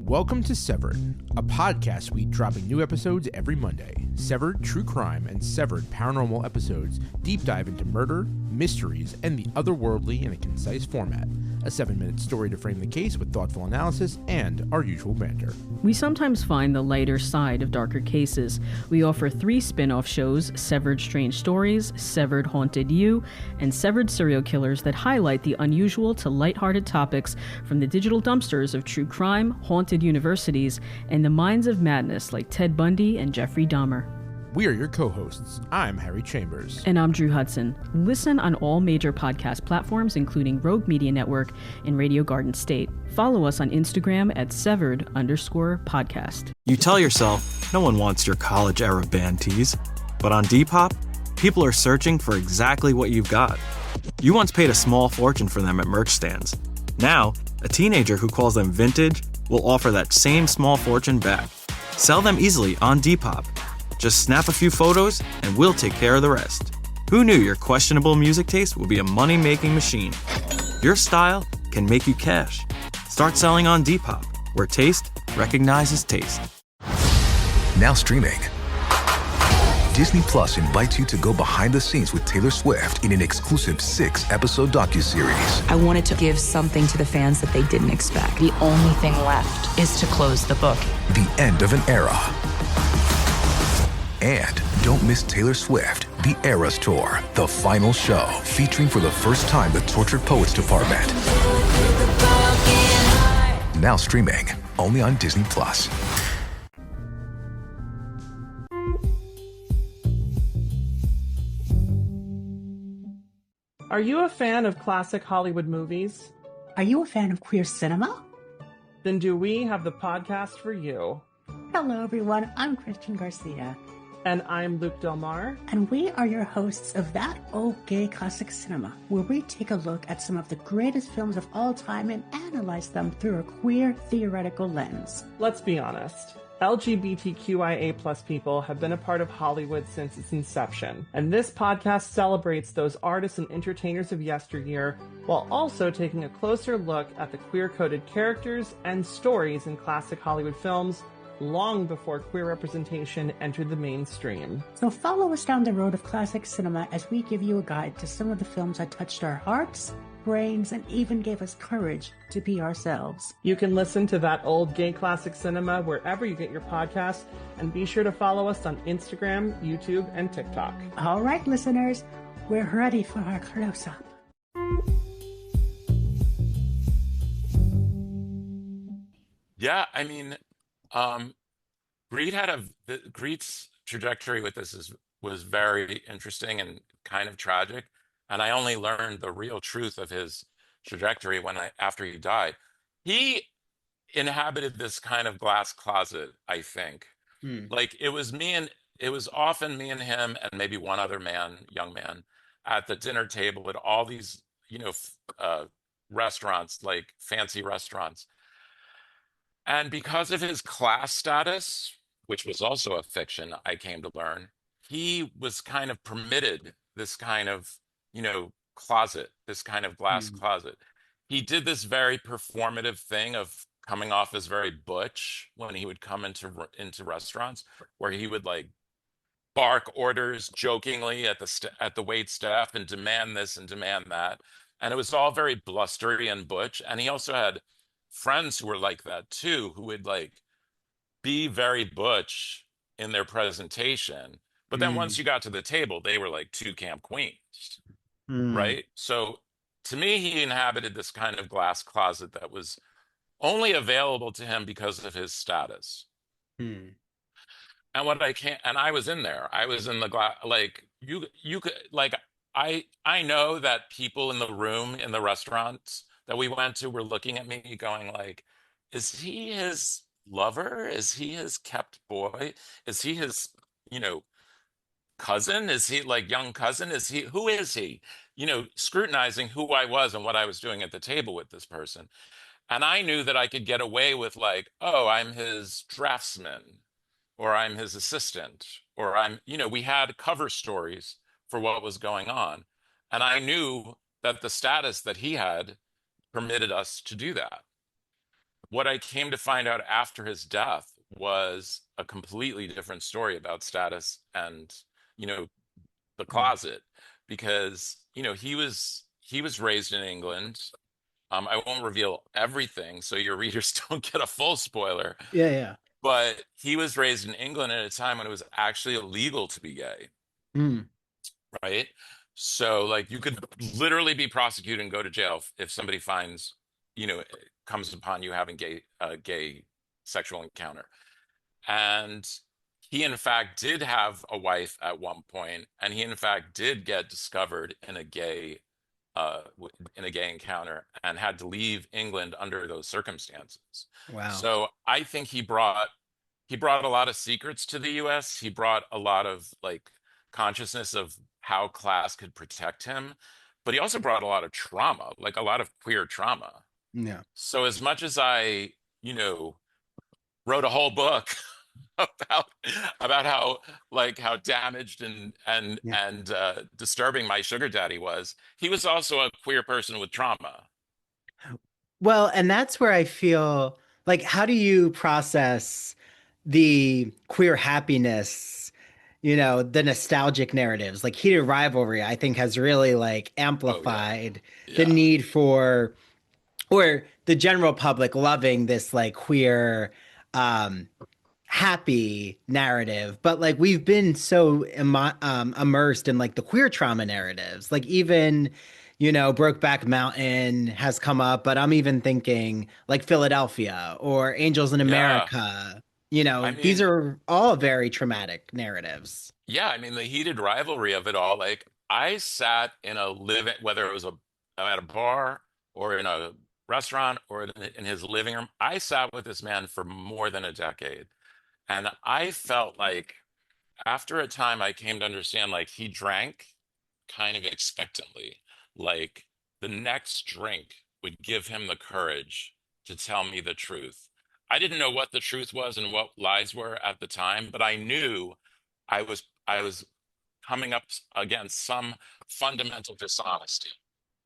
Welcome to Severed, a podcast week dropping new episodes every Monday. Severed True Crime and Severed Paranormal episodes deep dive into murder, mysteries, and the otherworldly in a concise format. A 7-minute story to frame the case with thoughtful analysis and our usual banter. We sometimes find the lighter side of darker cases. We offer 3 spin-off shows, Severed Strange Stories, Severed Haunted You, and Severed Serial Killers that highlight the unusual to lighthearted topics from the digital dumpsters of true crime, haunted universities, and the minds of madness like Ted Bundy and Jeffrey Dahmer. We are your co-hosts. I'm Harry Chambers. And I'm Drew Hudson. Listen on all major podcast platforms, including Rogue Media Network and Radio Garden State. Follow us on Instagram at severed_podcast. You tell yourself, no one wants your college-era band tees. But on Depop, people are searching for exactly what you've got. You once paid a small fortune for them at merch stands. Now, a teenager who calls them vintage will offer that same small fortune back. Sell them easily on Depop. Just snap a few photos and we'll take care of the rest. Who knew your questionable music taste would be a money-making machine? Your style can make you cash. Start selling on Depop, where taste recognizes taste. Now streaming. Disney Plus invites you to go behind the scenes with Taylor Swift in an exclusive 6-episode docuseries. I wanted to give something to the fans that they didn't expect. The only thing left is to close the book. The end of an era. And don't miss Taylor Swift, The Eras Tour, the final show, featuring for the first time the Tortured Poets Department. Now streaming, only on Disney+. Are you a fan of classic Hollywood movies? Are you a fan of queer cinema? Then do we have the podcast for you. Hello, everyone. I'm Christian Garcia. And I'm Luke Delmar. And we are your hosts of That Old Gay Classic Cinema, where we take a look at some of the greatest films of all time and analyze them through a queer theoretical lens. Let's be honest. LGBTQIA plus people have been a part of Hollywood since its inception, and this podcast celebrates those artists and entertainers of yesteryear while also taking a closer look at the queer-coded characters and stories in classic Hollywood films long before queer representation entered the mainstream. So follow us down the road of classic cinema as we give you a guide to some of the films that touched our hearts, brains, and even gave us courage to be ourselves. You can listen to That Old Gay Classic Cinema wherever you get your podcasts, and be sure to follow us on Instagram, YouTube, and TikTok. All right, listeners, we're ready for our close-up. Yeah, I mean, Greet's trajectory with this was very interesting and kind of tragic. And I only learned the real truth of his trajectory after he died. He inhabited this kind of glass closet, I think. Like it was often me and him and maybe one other young man, at the dinner table at all these, restaurants, like fancy restaurants. And because of his class status, which was also a fiction, I came to learn, he was kind of permitted this kind of, closet, this kind of glass closet. He did this very performative thing of coming off as very butch when he would come into restaurants, where he would like bark orders jokingly at the wait staff and demand this and demand that. And it was all very blustery and butch. And he also had friends who were like that too, who would like be very butch in their presentation. But then once you got to the table, they were like two camp queens, right? So to me, he inhabited this kind of glass closet that was only available to him because of his status. And I was in there. I was in the glass, like you could, like, I know that people in the room in the restaurants that we went to were looking at me going like, is he his lover? Is he his kept boy? Is he his, cousin? Is he like young cousin? Who is he? Scrutinizing who I was and what I was doing at the table with this person. And I knew that I could get away with like, oh, I'm his draftsman, or I'm his assistant, or we had cover stories for what was going on. And I knew that the status that he had permitted us to do that. What I came to find out after his death was a completely different story about status and, the closet, because, he was raised in England. I won't reveal everything so your readers don't get a full spoiler. Yeah. But he was raised in England at a time when it was actually illegal to be gay. Right? So like you could literally be prosecuted and go to jail if somebody comes upon you having a gay sexual encounter. And he in fact did have a wife at one point, and he in fact did get discovered in a gay encounter and had to leave England under those circumstances. Wow. So I think he brought a lot of secrets to the US. He brought a lot of like consciousness of how class could protect him, but he also brought a lot of trauma, like a lot of queer trauma. Yeah. So as much as I, wrote a whole book about how damaged and disturbing my sugar daddy was, he was also a queer person with trauma. Well, and that's where I feel like, how do you process the queer happiness, the nostalgic narratives? Like Heated Rivalry, I think, has really like amplified the need for, or the general public loving this like queer happy narrative, but like we've been so immersed in like the queer trauma narratives. Like even, Brokeback Mountain has come up, but I'm even thinking like Philadelphia or Angels in Yeah. America. I These mean, are all very traumatic narratives. yeah, I mean the heated rivalry of it all. Like I sat in a living, whether it was at a bar or in a restaurant or in his living room, I sat with this man for more than a decade. And I felt like after a time, I came to understand like he drank kind of expectantly. Like the next drink would give him the courage to tell me the truth. I didn't know what the truth was and what lies were at the time, but I knew I was coming up against some fundamental dishonesty.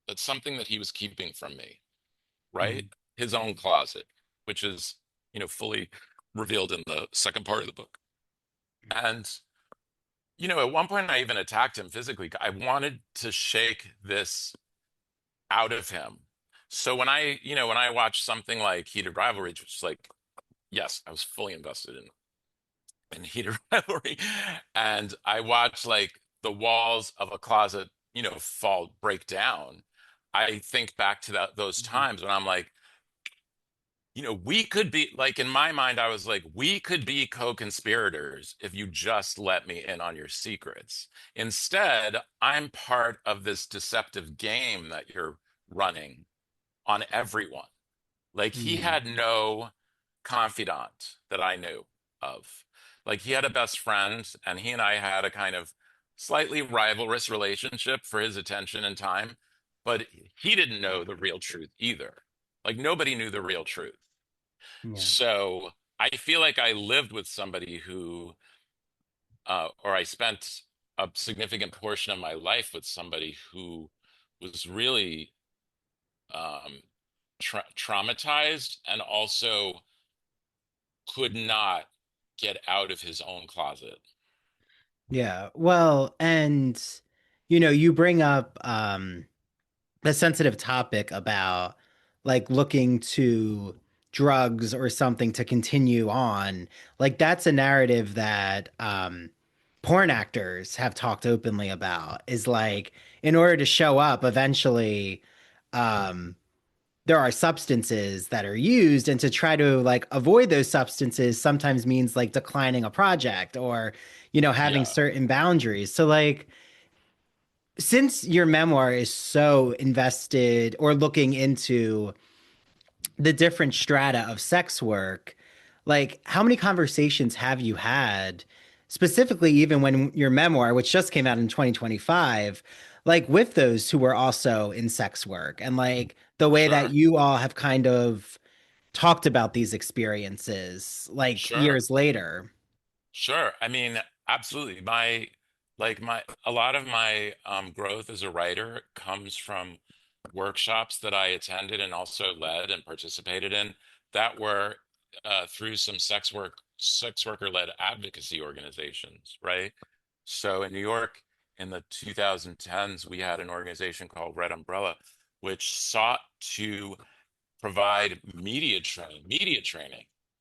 That's something that he was keeping from me, right? Mm. His own closet, which is, fully revealed in the second part of the book. And at one point I even attacked him physically. I wanted to shake this out of him. So when I watched something like Heated Rivalry, which was like, yes, I was fully invested in Heated Rivalry. And I watched like the walls of a closet, break down. I think back to those times when I'm like, we could be like in my mind, I was like, we could be co-conspirators if you just let me in on your secrets. Instead, I'm part of this deceptive game that you're running on everyone. Like he Mm. had no confidant that I knew of. Like he had a best friend, and he and I had a kind of slightly rivalrous relationship for his attention and time, but he didn't know the real truth either. Like nobody knew the real truth. Yeah. So I feel like I lived with somebody or I spent a significant portion of my life with somebody who was really traumatized and also could not get out of his own closet. Yeah. Well, and you bring up a sensitive topic about like looking to drugs or something to continue on. Like that's a narrative that porn actors have talked openly about is like in order to show up eventually um there are substances that are used, and to try to like avoid those substances sometimes means like declining a project or having Yeah, certain boundaries. So like since your memoir is so invested or looking into the different strata of sex work, like how many conversations have you had, specifically even when your memoir, which just came out in 2025, like with those who were also in sex work and like the way that sure, you all have kind of talked about these experiences like sure. years later? Sure. I mean, absolutely. A lot of my growth as a writer comes from workshops that I attended and also led and participated in that were through some sex worker led advocacy organizations, right? So in New York in the 2010s, we had an organization called Red Umbrella, which sought to provide media training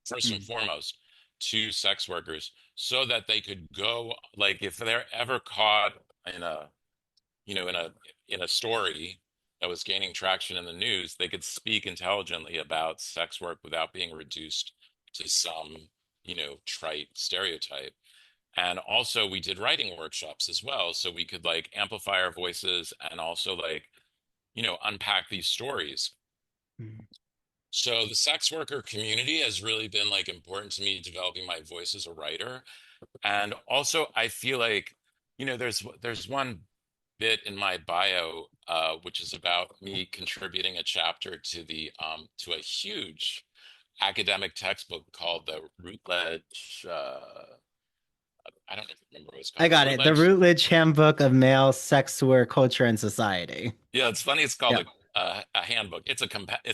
first and Mm. foremost to sex workers so that they could go like if they're ever caught in a you know in a story that was gaining traction in the news, they could speak intelligently about sex work without being reduced to some trite stereotype. And also we did writing workshops as well so we could like amplify our voices and also like unpack these stories. Mm. So the sex worker community has really been like important to me developing my voice as a writer. And also I feel like, there's one bit in my bio which is about me contributing a chapter to a huge academic textbook called the Routledge I don't even remember what it's I called. got it. The Routledge. Routledge Handbook of Male Sex Work Culture and Society. Yeah, it's funny. It's called Yeah. a handbook. It's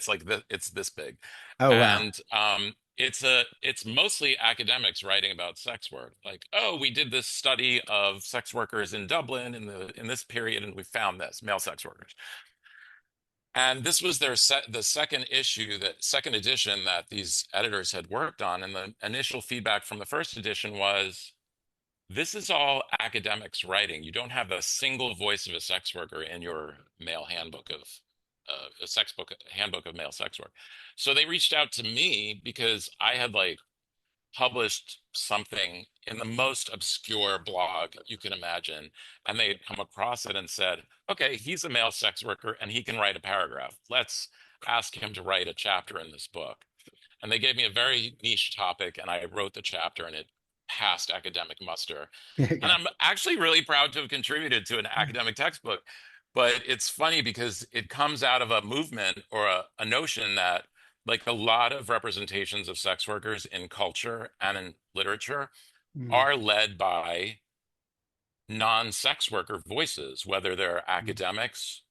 like it's this big, Oh, wow. and it's mostly academics writing about sex work. Like, oh, we did this study of sex workers in Dublin in this period, and we found this male sex workers. And this was the second issue, that second edition that these editors had worked on. And the initial feedback from the first edition was, this is all academics writing. You don't have a single voice of a sex worker in your male handbook of a sex book handbook of male sex work. So they reached out to me because I had like published something in the most obscure blog you can imagine, and they had come across it and said, okay, he's a male sex worker and he can write a paragraph. Let's ask him to write a chapter in this book. And they gave me a very niche topic, and I wrote the chapter, and it passed academic muster. And Okay. I'm actually really proud to have contributed to an academic textbook. But it's funny because it comes out of a movement or a notion that, like, a lot of representations of sex workers in culture and in literature Mm, are led by non-sex worker voices, whether they're mm, academics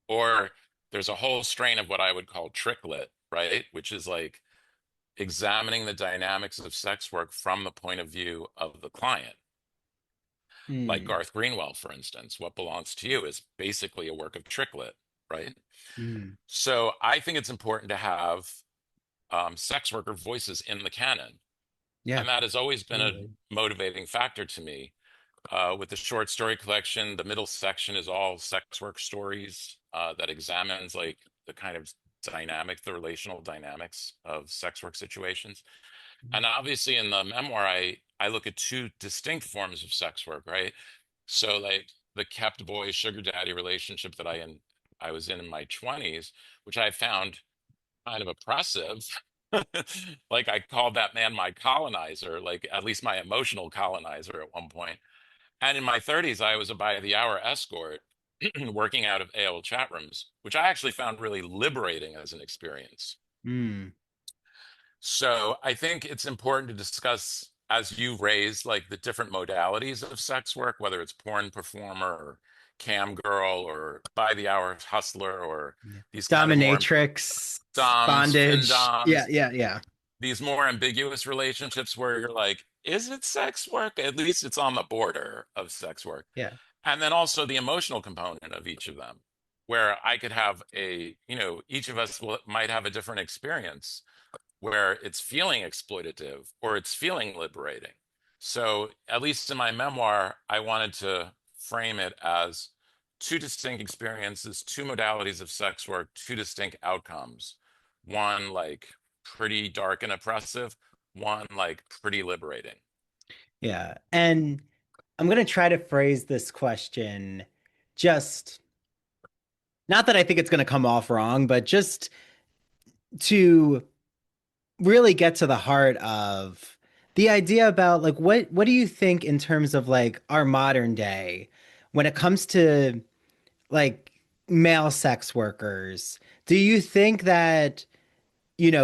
or there's a whole strain of what I would call tricklet, right? Which is like examining the dynamics of sex work from the point of view of the client. Like mm, Garth Greenwell, for instance, What Belongs to You is basically a work of tricklet, right? mm. So I think it's important to have sex worker voices in the canon. Yeah, And that has always been a totally. motivating factor to me. With the short story collection, the middle section is all sex work stories that examines like the kind of dynamic, the relational dynamics of sex work situations. And obviously in the memoir, I look at two distinct forms of sex work, right? So like the kept boy sugar daddy relationship that I was in my 20s, which I found kind of oppressive. Like I called that man my colonizer, like at least my emotional colonizer at one point. And in my 30s, I was a by the hour escort working out of AOL chat rooms, which I actually found really liberating as an experience. Mm, So I think it's important to discuss, as you raised, like the different modalities of sex work, whether it's porn performer or cam girl or by the hour hustler or yeah. these kind of more Dominatrix, doms, fin bondage. Yeah, doms, yeah, yeah. these more ambiguous relationships where you're like, is it sex work? At least it's on the border of sex work. Yeah. And then also the emotional component of each of them, where I could have each of us might have a different experience where it's feeling exploitative or it's feeling liberating. So, at least in my memoir, I wanted to frame it as two distinct experiences, two modalities of sex work, two distinct outcomes. One like pretty dark and oppressive, one like pretty liberating. Yeah. And I'm going to try to phrase this question just not that I think it's going to come off wrong, but just to really get to the heart of the idea about like what do you think in terms of like our modern day when it comes to like male sex workers? Do you think that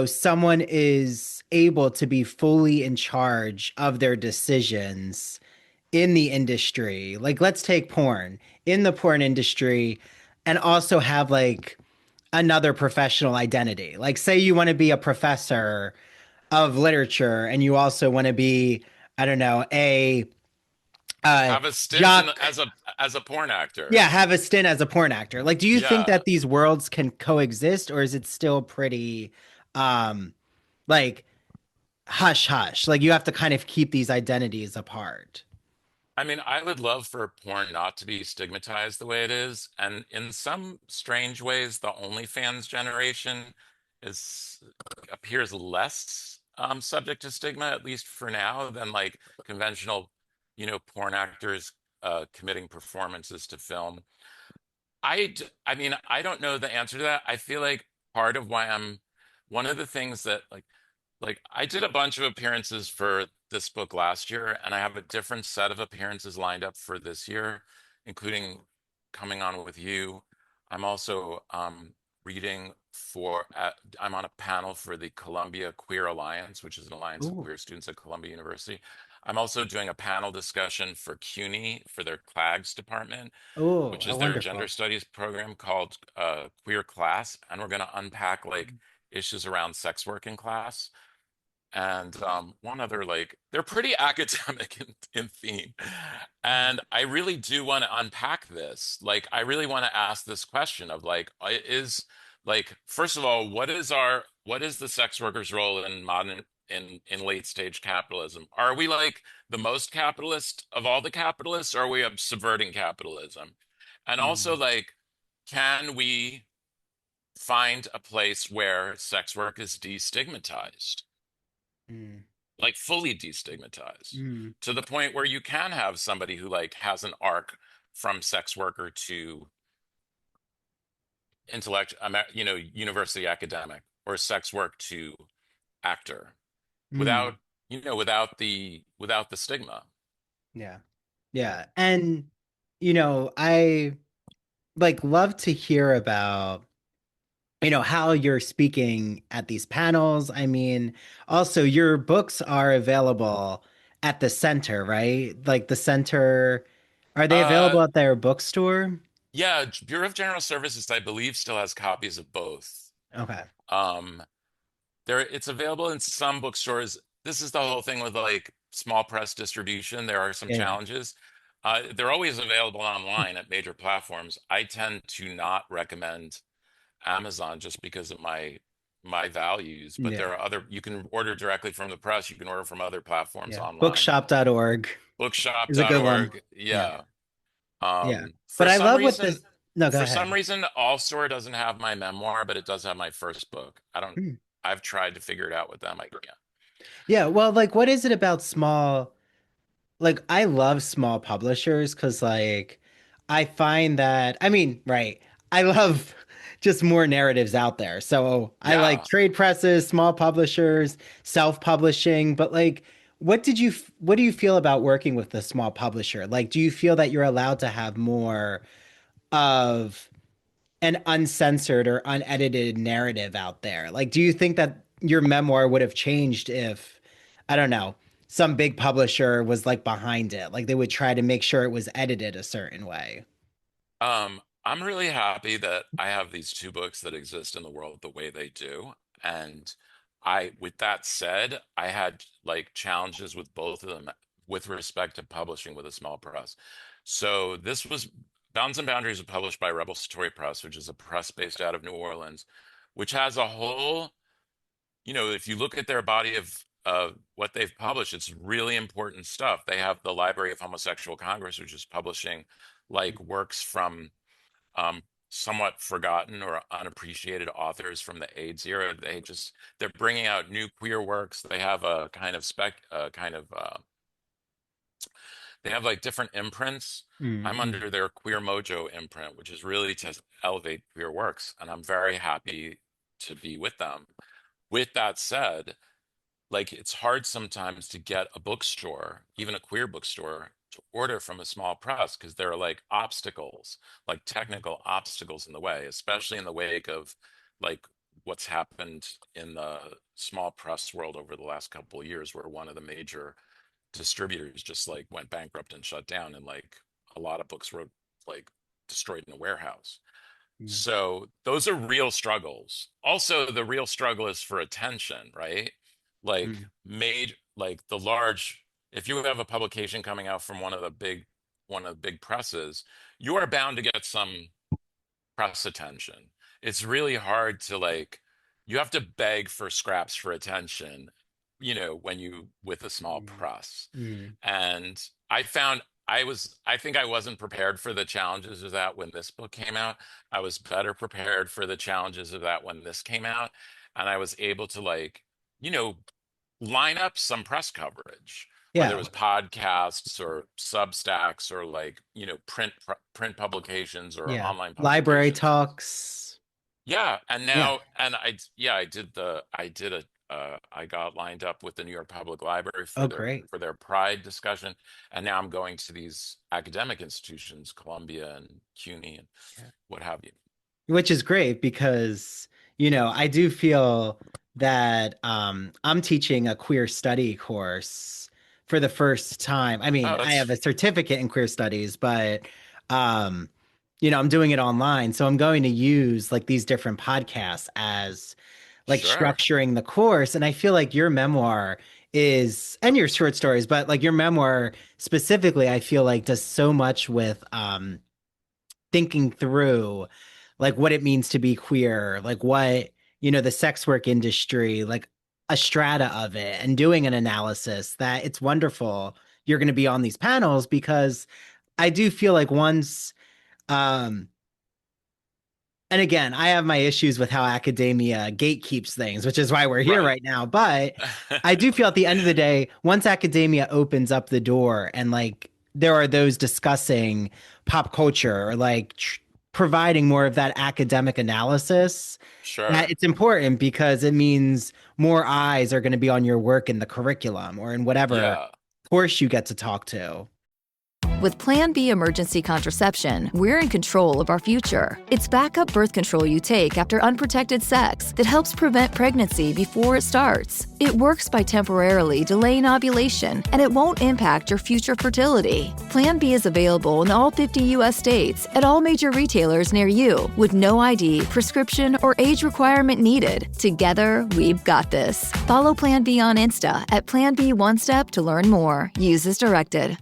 someone is able to be fully in charge of their decisions in the industry? Like, let's take porn, in the porn industry, and also have like another professional identity. Like, say you want to be a professor of literature and you also want to be, I don't know, a Have a stint jock. as a porn actor. Yeah, have a stint as a porn actor. Like, do you think Yeah. that these worlds can coexist, or is it still pretty um like hush hush? Like you have to kind of keep these identities apart. I mean, I would love for porn not to be stigmatized the way it is. And in some strange ways, the OnlyFans generation is appears less subject to stigma, at least for now, than like conventional, porn actors committing performances to film. I mean, I don't know the answer to that. I feel like part of why I'm one of the things that like I did a bunch of appearances for this book last year, and I have a different set of appearances lined up for this year, including coming on with you. I'm also reading I'm on a panel for the Columbia Queer Alliance, which is an alliance of Ooh. queer students at Columbia University. I'm also doing a panel discussion for CUNY for their CLAGS department, Oh, which oh, is their gender wonderful. studies program called Queer Class, and we're going to unpack like issues around sex work in class. and one other, like they're pretty academic in theme. And I really do want to unpack this. Like, I really want to ask this question of like, is like, first of all, what is the sex worker's role in modern in late stage capitalism? Are we like the most capitalist of all the capitalists, or are we subverting capitalism? And also, Mm, like, can we find a place where sex work is destigmatized, mm, like fully destigmatized, mm, to the point where you can have somebody who like has an arc from sex worker to university academic, or sex work to actor, without, mm. without the stigma. Yeah. Yeah. And, I like love to hear about, how you're speaking at these panels. I mean, also your books are available at the center, right? Like the center, are they Uh, available at their bookstore? yeah, Bureau of General Services, I believe, still has copies of both. Okay. Um, it's available in some bookstores. This is the whole thing with like small press distribution. There are some Yeah, yeah. challenges. They're always available online at major platforms. I tend to not recommend Amazon just because of my values, but Yeah. there are other, you can order directly from the press, you can order from other platforms Yeah. online. Bookshop.org is a good one. Bookshop.org, Yeah. yeah. Yeah. But I love what this. No, go For some ahead. reason, All Store doesn't have my memoir, but it does have my first book. I don't, Hmm. I've tried to figure it out with them. I can't. Yeah, well, like what is it about small, like I love small publishers because like I find that I mean, right, I love just more narratives out there. So I like Yeah. trade presses, small publishers, self-publishing, but like what do you feel about working with a small publisher? Like do you feel that you're allowed to have more of an uncensored or unedited narrative out there? Like, do you think that your memoir would have changed if, I don't know, some big publisher was like behind it? Like, they would try to make sure it was edited a certain way. I'm really happy that I have these two books that exist in the world the way they do. And with that said, I had like challenges with both of them with respect to publishing with a small press. So this was Bounds and Boundaries was published by Rebel Story Press, which is a press based out of New Orleans, which has a whole, if you look at their body of what they've published, it's really important stuff. They have the Library of Homosexual Congress, which is publishing like works from um, somewhat forgotten or unappreciated authors from the AIDS era. They're bringing out new queer works. They have a kind of they have like different imprints. I'm Mm-hmm. under their Queer Mojo imprint, which is really to elevate queer works, and I'm very happy to be with them. With that said, like it's hard sometimes to get a bookstore, even a queer bookstore, to order from a small press because there are like obstacles, like technical obstacles in the way, especially in the wake of like what's happened in the small press world over the last couple of years, where one of the major distributors just like went bankrupt and shut down, and like a lot of books were like destroyed in a warehouse. So those are real struggles. Also, the real struggle is for attention, right? Like like the large, if you have a publication coming out from one of the big presses, you are bound to get some press attention. It's really hard to like, you have to beg for scraps for attention, when you with a small press. Mm-hmm. And I think I wasn't prepared for the challenges of that when this book came out. I was better prepared for the challenges of that when this came out. And I was able to like, you know, line up some press coverage, whether it Yeah. was podcasts or Substacks or like, print publications or Yeah. online Library publications. talks. Yeah, and Yeah. now and I got lined up with the New York Public Library Oh, great. for their Pride discussion, and now I'm going to these academic institutions, Columbia and CUNY and what have you. Which is great because, I do feel that I'm teaching a queer study course for the first time. I Oh, mean, I have that's a certificate in queer studies, but um, I'm doing it online. So I'm going to use like these different podcasts as like Sure. structuring the course. And I feel like your memoir is, and your short stories, but like your memoir specifically, I feel like does so much with thinking through like what it means to be queer, like what, the sex work industry, like a strata of it, and doing an analysis that it's wonderful you're going to be on these panels because I do feel like once um and again, I have my issues with how academia gatekeeps things, which is why we're here Right. right now. But I do feel at the end of the day, once academia opens up the door and like there are those discussing pop culture or like providing more of that academic analysis, that Sure. it's important because it means more eyes are going to be on your work in the curriculum or in whatever Yeah. course you get to talk to. With Plan B emergency contraception, we're in control of our future. It's backup birth control you take after unprotected sex that helps prevent pregnancy before it starts. It works by temporarily delaying ovulation, and it won't impact your future fertility. Plan B is available in all 50 U.S. states at all major retailers near you, with no ID, prescription, or age requirement needed. Together, we've got this. Follow Plan B on Insta at Plan B One Step to learn more. Use as directed.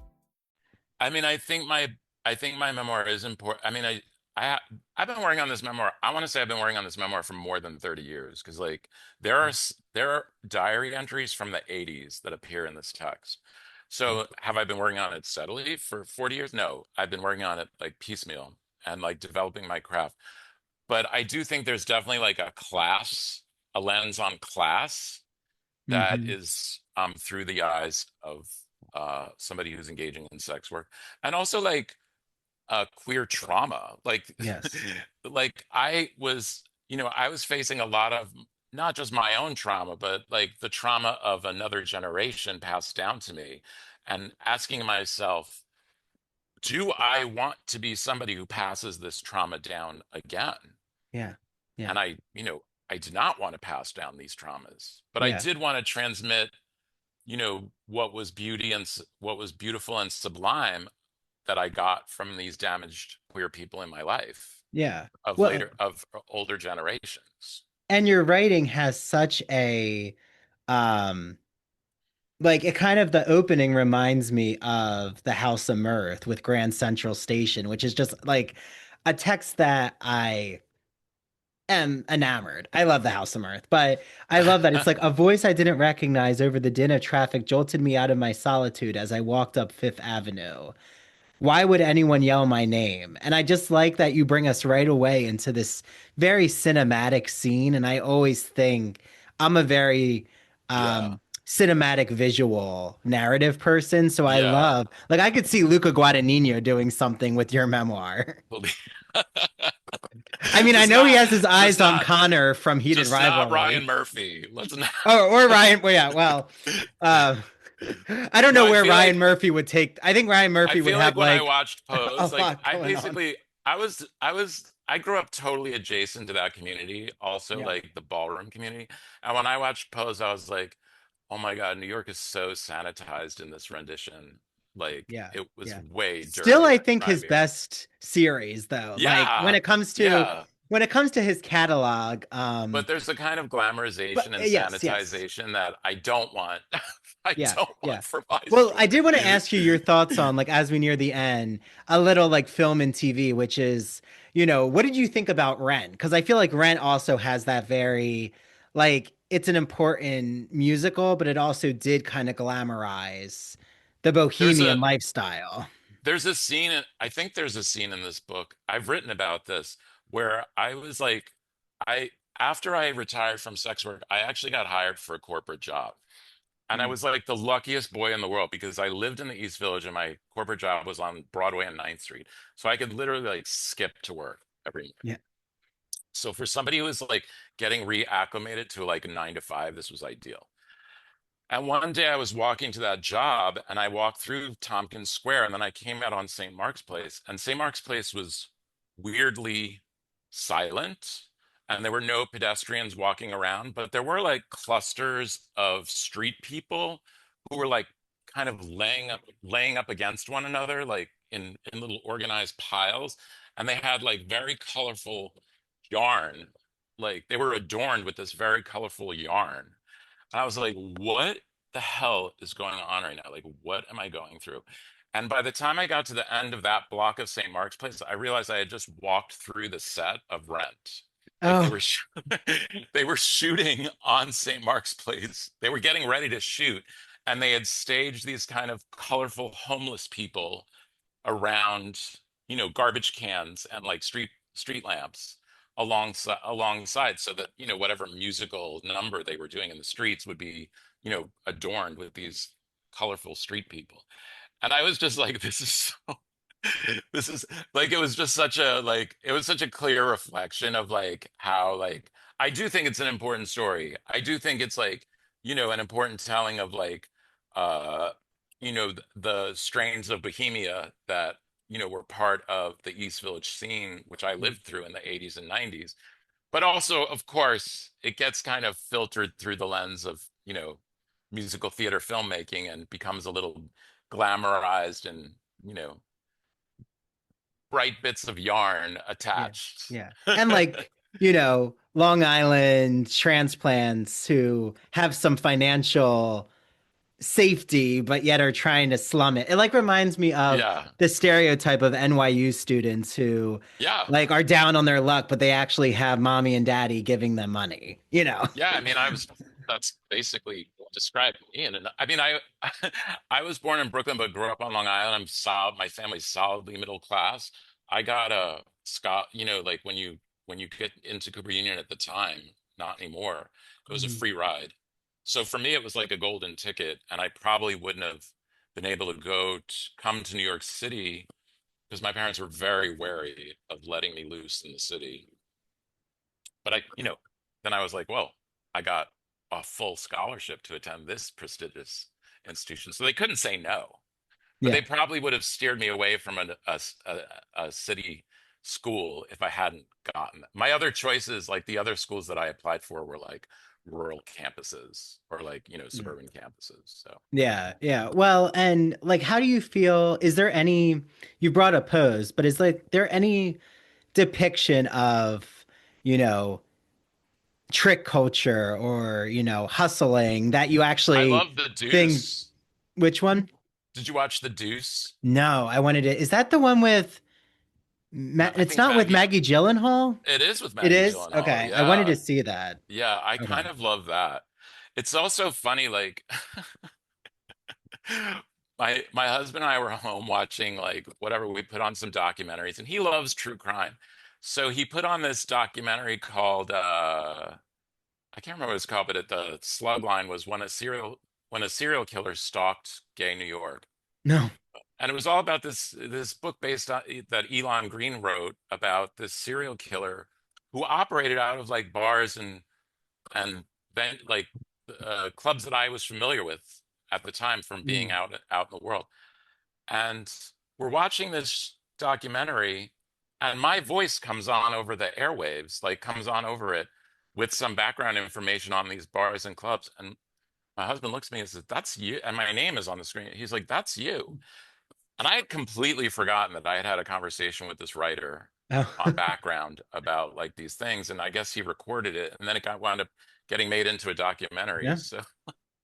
I mean, I think my memoir is important. I mean, I I've been working on this memoir. I want to say I've been working on this memoir for more than 30 years because like there are diary entries from the 80s that appear in this text. So have I been working on it steadily for 40 years? No, I've been working on it like piecemeal and like developing my craft. But I do think there's definitely like a lens on class that Hmm. is through the eyes of somebody who's engaging in sex work, and also like queer trauma. Like, Yes. like I was facing a lot of not just my own trauma, but like the trauma of another generation passed down to me, and asking myself, do I want to be somebody who passes this trauma down again? Yeah. Yeah. And I did not want to pass down these traumas, but I Yeah. did want to transmit what was what was beautiful and sublime that I got from these damaged queer people in my life Yeah. of Well, older generations. and your writing has such a um like it kind of the opening reminds me of The House of Mirth with Grand Central Station, which is just like a text that I am enamored. I love The House of Mirth, but I love that it's like a voice I didn't recognize over the din of traffic jolted me out of my solitude as I walked up Fifth Avenue. Why would anyone yell my name? And I just like that you bring us right away into this very cinematic scene. And I always think I'm a very Yeah. cinematic visual narrative person. So I Yeah. love, like, I could see Luca Guadagnino doing something with your memoir. I mean, I Just know he not has his eyes on just not Connor from Heated just not Rivalry. Ryan Murphy. Let's not. Oh, or Ryan. Well, yeah, well, uh, I don't No, know I where feel Ryan like Murphy would take. I think Ryan I Murphy would feel have like when I like watched a Pose, like lot going on. I grew up totally adjacent to that community, also Yeah. like the ballroom community. And when I watched Pose, I was like, oh my God, New York is so sanitized in this rendition. Like Yeah, it was yeah. way Still, dirtier I and think his grimier. best series, though. Like Yeah, yeah. when it comes to his catalog, But there's a kind of but glamorization and yes, yes, sanitization that I don't want. I yeah, don't yeah. want for my Well, I story. did want to ask you your thoughts on like as we near the end, a little like film and TV, which is, what did you think about Rent? Because I feel like Rent also has that very, like, it's an important musical, but it also did kind of glamorize the There's bohemian a lifestyle. there's a scene I think there's a scene in this book. I've written about this where I was like I after I retired from sex work, I actually got hired for a corporate job. And I Mm, was like the luckiest boy in the world because I lived in the East Village and my corporate job was on Broadway and Ninth Street. So I could literally like skip to work every morning. yeah, So for somebody who was like getting reacclimated to like a 9 to 5, this was ideal. And one day I was walking to that job and I walked through Tompkins Square and then I came out on St. Mark's Place. And St. Mark's Place was weirdly silent and there were no pedestrians walking around, but there were like clusters of street people who were like kind of laying up against one another, like in little organized piles. And they had like very colorful yarn like they were adorned with this very colorful yarn. And I was like, what the hell is going on right now? Like, what am I going through? And by the time I got to the end of that block of St. Mark's Place, I realized I had just walked through the set of Rent. Like Oh, they were shooting on St. Mark's Place. They were getting ready to shoot, and they had staged these kind of colorful homeless people around, garbage cans and like street lamps alongside so that, whatever musical number they were doing in the streets would be, adorned with these colorful street people. And I was just like, this is so this is like it was such a clear reflection of like how like I do think it's an important story. I do think it's like, an important telling of like uh the strains of Bohemia that, were part of the East Village scene, which I lived through in the 80s and 90s. But also, of course, it gets kind of filtered through the lens of, musical theater filmmaking and becomes a little glamorized and, you know, bright bits of yarn yeah, attached. yeah. And like, Long Island transplants who have some financial safety, but yet are trying to slum it. It like reminds me of Yeah. the stereotype of NYU students who Yeah. like are down on their luck, but they actually have mommy and daddy giving them money. Yeah. I mean, that's basically what described me. And I mean, I was born in Brooklyn, but grew up on Long Island. My family's solidly middle class. I got a Scott, like when you get into Cooper Union at the time, not anymore, it was a Mhm. free ride. So for me, it was like a golden ticket, and I probably wouldn't have been able to come to New York City because my parents were very wary of letting me loose in the city. But then I was like, well, I got a full scholarship to attend this prestigious institution. So they couldn't say no, but they Yeah. probably would have steered me away from a city school if I hadn't gotten that. My other choices, like the other schools that I applied for, were like rural campuses or like, Yeah. suburban campuses. So Yeah, yeah. Well, and like, how do you feel? Is there any, you brought up Pose, but is like there any depiction of, you know, trick culture or, hustling that you I actually love The think, Deuce. which one? Did you watch The Deuce? No, I wanted to, is that the one with, I it's think not with Maggie, Maggie Gyllenhaal? it is with It Maggie is? Gyllenhaal. Okay. I wanted Yeah. to see that. Yeah, I Okay. kind of love that. It's also funny, like my husband and I were home watching like whatever, we put on some documentaries, and he loves true crime. So he put on this documentary called I can't remember what it's called, but the slug line was when a serial killer stalked gay New York. No. And it was all about this book based on that Elon Green wrote about this serial killer who operated out of like bars and then like clubs that I was familiar with at the time from being Mm. out in the world. And we're watching this documentary, and my voice comes on over the airwaves, like comes on over it with some background information on these bars and clubs. And my husband looks at me and says, "That's you." And my name is on the screen. He's like, "That's you." And I had completely forgotten that I had had a conversation with this writer Oh. on background about like these things. And I guess he recorded it, and then it got wound up getting made into a documentary. Yeah. So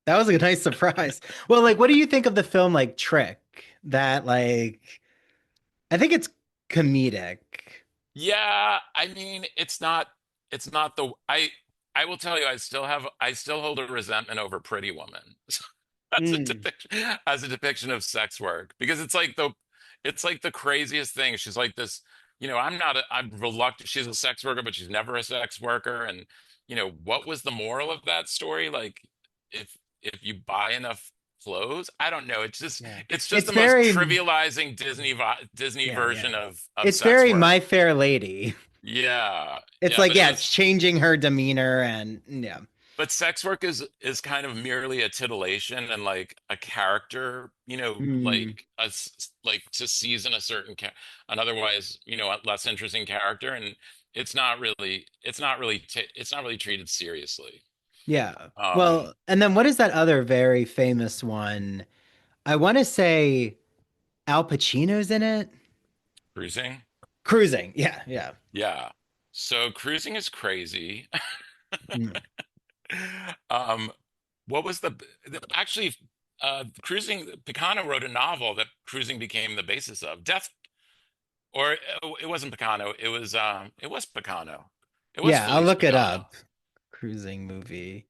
That was a nice surprise. Well, like, what do you think of the film like Trick? That like I think it's comedic. yeah, I mean, it's not I will tell you, I still hold a resentment over Pretty Woman Mm, as a depiction of sex work, because it's like the craziest thing. She's like this, I'm reluctant. She's a sex worker, but she's never a sex worker. And what was the moral of that story? Like if you buy enough clothes, I don't know. yeah. It's just It's the most very trivializing Disney yeah, yeah. version of It's sex very work. My Fair Lady. Yeah. It's Yeah, like, yeah, it's changing her demeanor and yeah. but sex work is kind of merely a titillation and like a character, Mm, like like to season a an otherwise, less interesting character, and it's not really treated seriously. yeah. Um, Well, and then what is that other very famous one? I want to say Al Pacino's in it. Cruising. Cruising. Yeah, yeah. Yeah. So cruising is crazy. Mm. Um, what was actually cruising? Picano wrote a novel that cruising became the basis of. Death, or it wasn't Picano. It was Picano. It was Yeah, I'll Felice look it Picano. up. Cruising movie.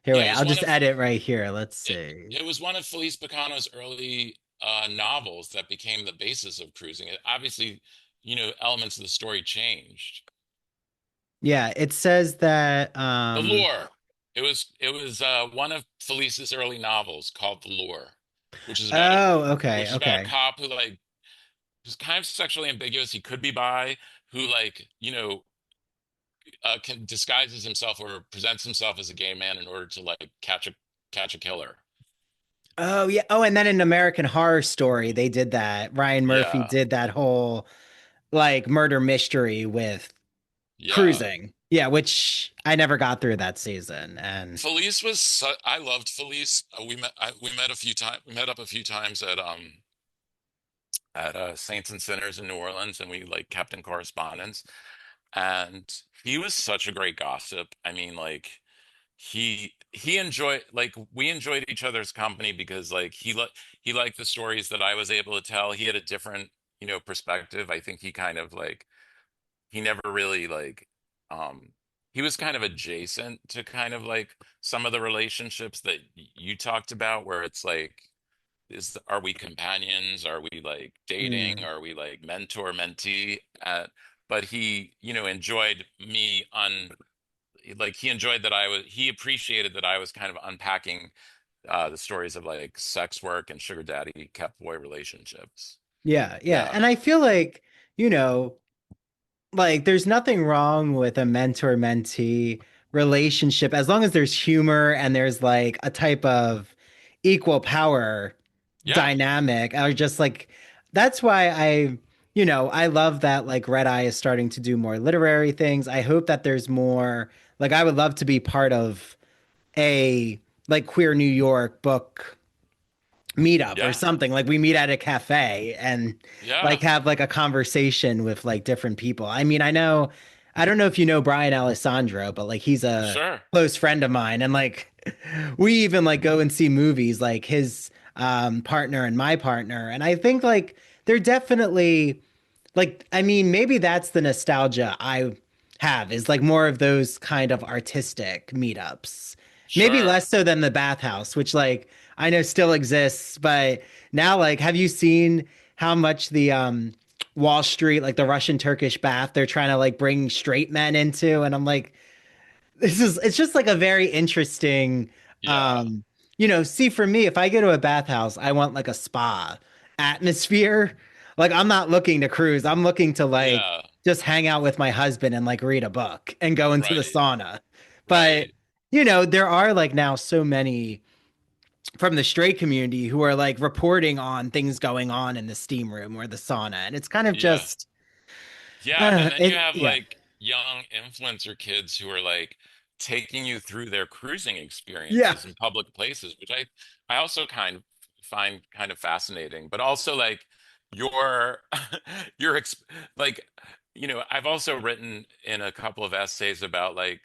Here, Yeah, wait, I'll just edit right here. Let's see. it was one of Felice Picano's early novels that became the basis of cruising. It, obviously, elements of the story changed. Yeah, it says that The Lure. It was one of Felice's early novels called The Lure, which is about a oh, okay, which is about a okay. cop who like who's kind of sexually ambiguous. He could be bi, who like can disguises himself or presents himself as a gay man in order to like catch a killer. Oh, yeah. Oh, and then in American Horror Story, they did that. Ryan Murphy Yeah, did that whole like murder mystery with yeah. cruising. Yeah, which I never got through that season. And I loved Felice. We met a few times. We met up a few times at Saints and Sinners in New Orleans, and we like kept in correspondence. And he was such a great gossip. I mean, like he enjoyed like we enjoyed each other's company because like he liked the stories that I was able to tell. He had a different, perspective. I think he kind of like he never really like um he was kind of adjacent to kind of like some of the relationships that you talked about where it's like are we companions, are we like dating, mm, are we like mentor mentee, but he enjoyed me on like he enjoyed that he appreciated that I was kind of unpacking the stories of like sex work and sugar daddy cat boy relationships. yeah, yeah. Yeah, And I feel like, you know, like there's nothing wrong with a mentor mentee relationship as long as there's humor and there's like a type of equal power yeah, dynamic or just like that's why I love that like Red Eye is starting to do more literary things. I hope that there's more like I would love to be part of a like queer New York book meetup or yeah, something. Like we meet at a cafe and yeah, like have like a conversation with like different people. I mean, I don't know if you know Brian Alessandro, but like he's a sure, close friend of mine. And like we even like go and see movies, like his partner and my partner. And I think like they're definitely like, I mean, maybe that's the nostalgia I have is like more of those kind of artistic meetups. Maybe sure. less so than the bathhouse, which like I know still exists, but now like have you seen how much the Wall Street, like the Russian Turkish bath, they're trying to like bring straight men into? And I'm like, it's just like a very interesting Yeah, um see for me if I go to a bathhouse I want like a spa atmosphere. Like I'm not looking to cruise, I'm looking to like yeah, just hang out with my husband and like read a book and go into the right, sauna. But right. there are like now so many from the straight community who are like reporting on things going on in the steam room or the sauna, and it's kind of Yeah. just Yeah, and then you it have yeah, like young influencer kids who are like taking you through their cruising yeah, experiences in public places, which I also kind of find kind of fascinating, but also like your your ex like I've also written in a couple of essays about like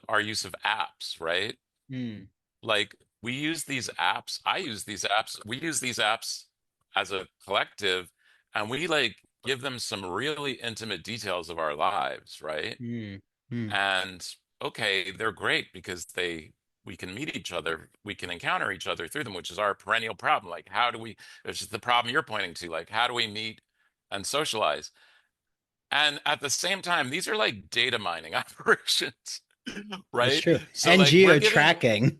our use of apps, right? mm, Like we use these apps, I use these apps, we use these apps as a collective, and we like give them some really intimate details of our lives, right? mm, mm, And okay, they're great because we can meet each other, we can encounter each other through them, which is our perennial problem. Like how do we, which is the problem you're pointing to, like how do we meet and socialize? And at the same time, these are like data mining operations, that's right? true, So and like geo tracking.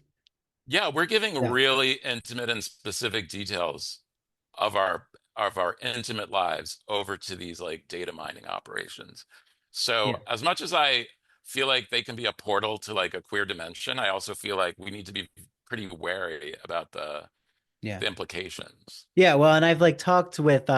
yeah, we're giving Yeah, really intimate and specific details of our intimate lives over to these like data mining operations. So yeah, as much as I feel like they can be a portal to like a queer dimension, I also feel like we need to be pretty wary about yeah. the implications. Yeah, well, and I've like talked with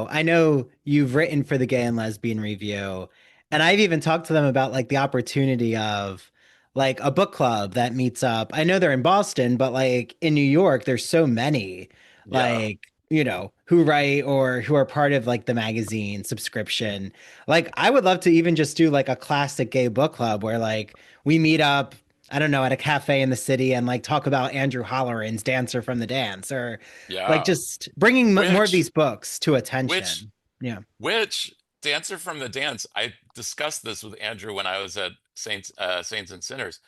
I know you've written for the Gay and Lesbian Review, and I've even talked to them about like the opportunity of like a book club that meets up. I know they're in Boston, but like in New York, there's so many. Yeah. Like who write or who are part of like the magazine subscription. Like I would love to even just do like a classic gay book club where like we meet up, I don't know, at a cafe in the city and like talk about Andrew Holleran's Dancer from the Dance or like Yeah. just bringing more of Which, these books to which, attention. Yeah. which Dancer from the Dance, I discussed this with Andrew when I was at Saints and Sinners.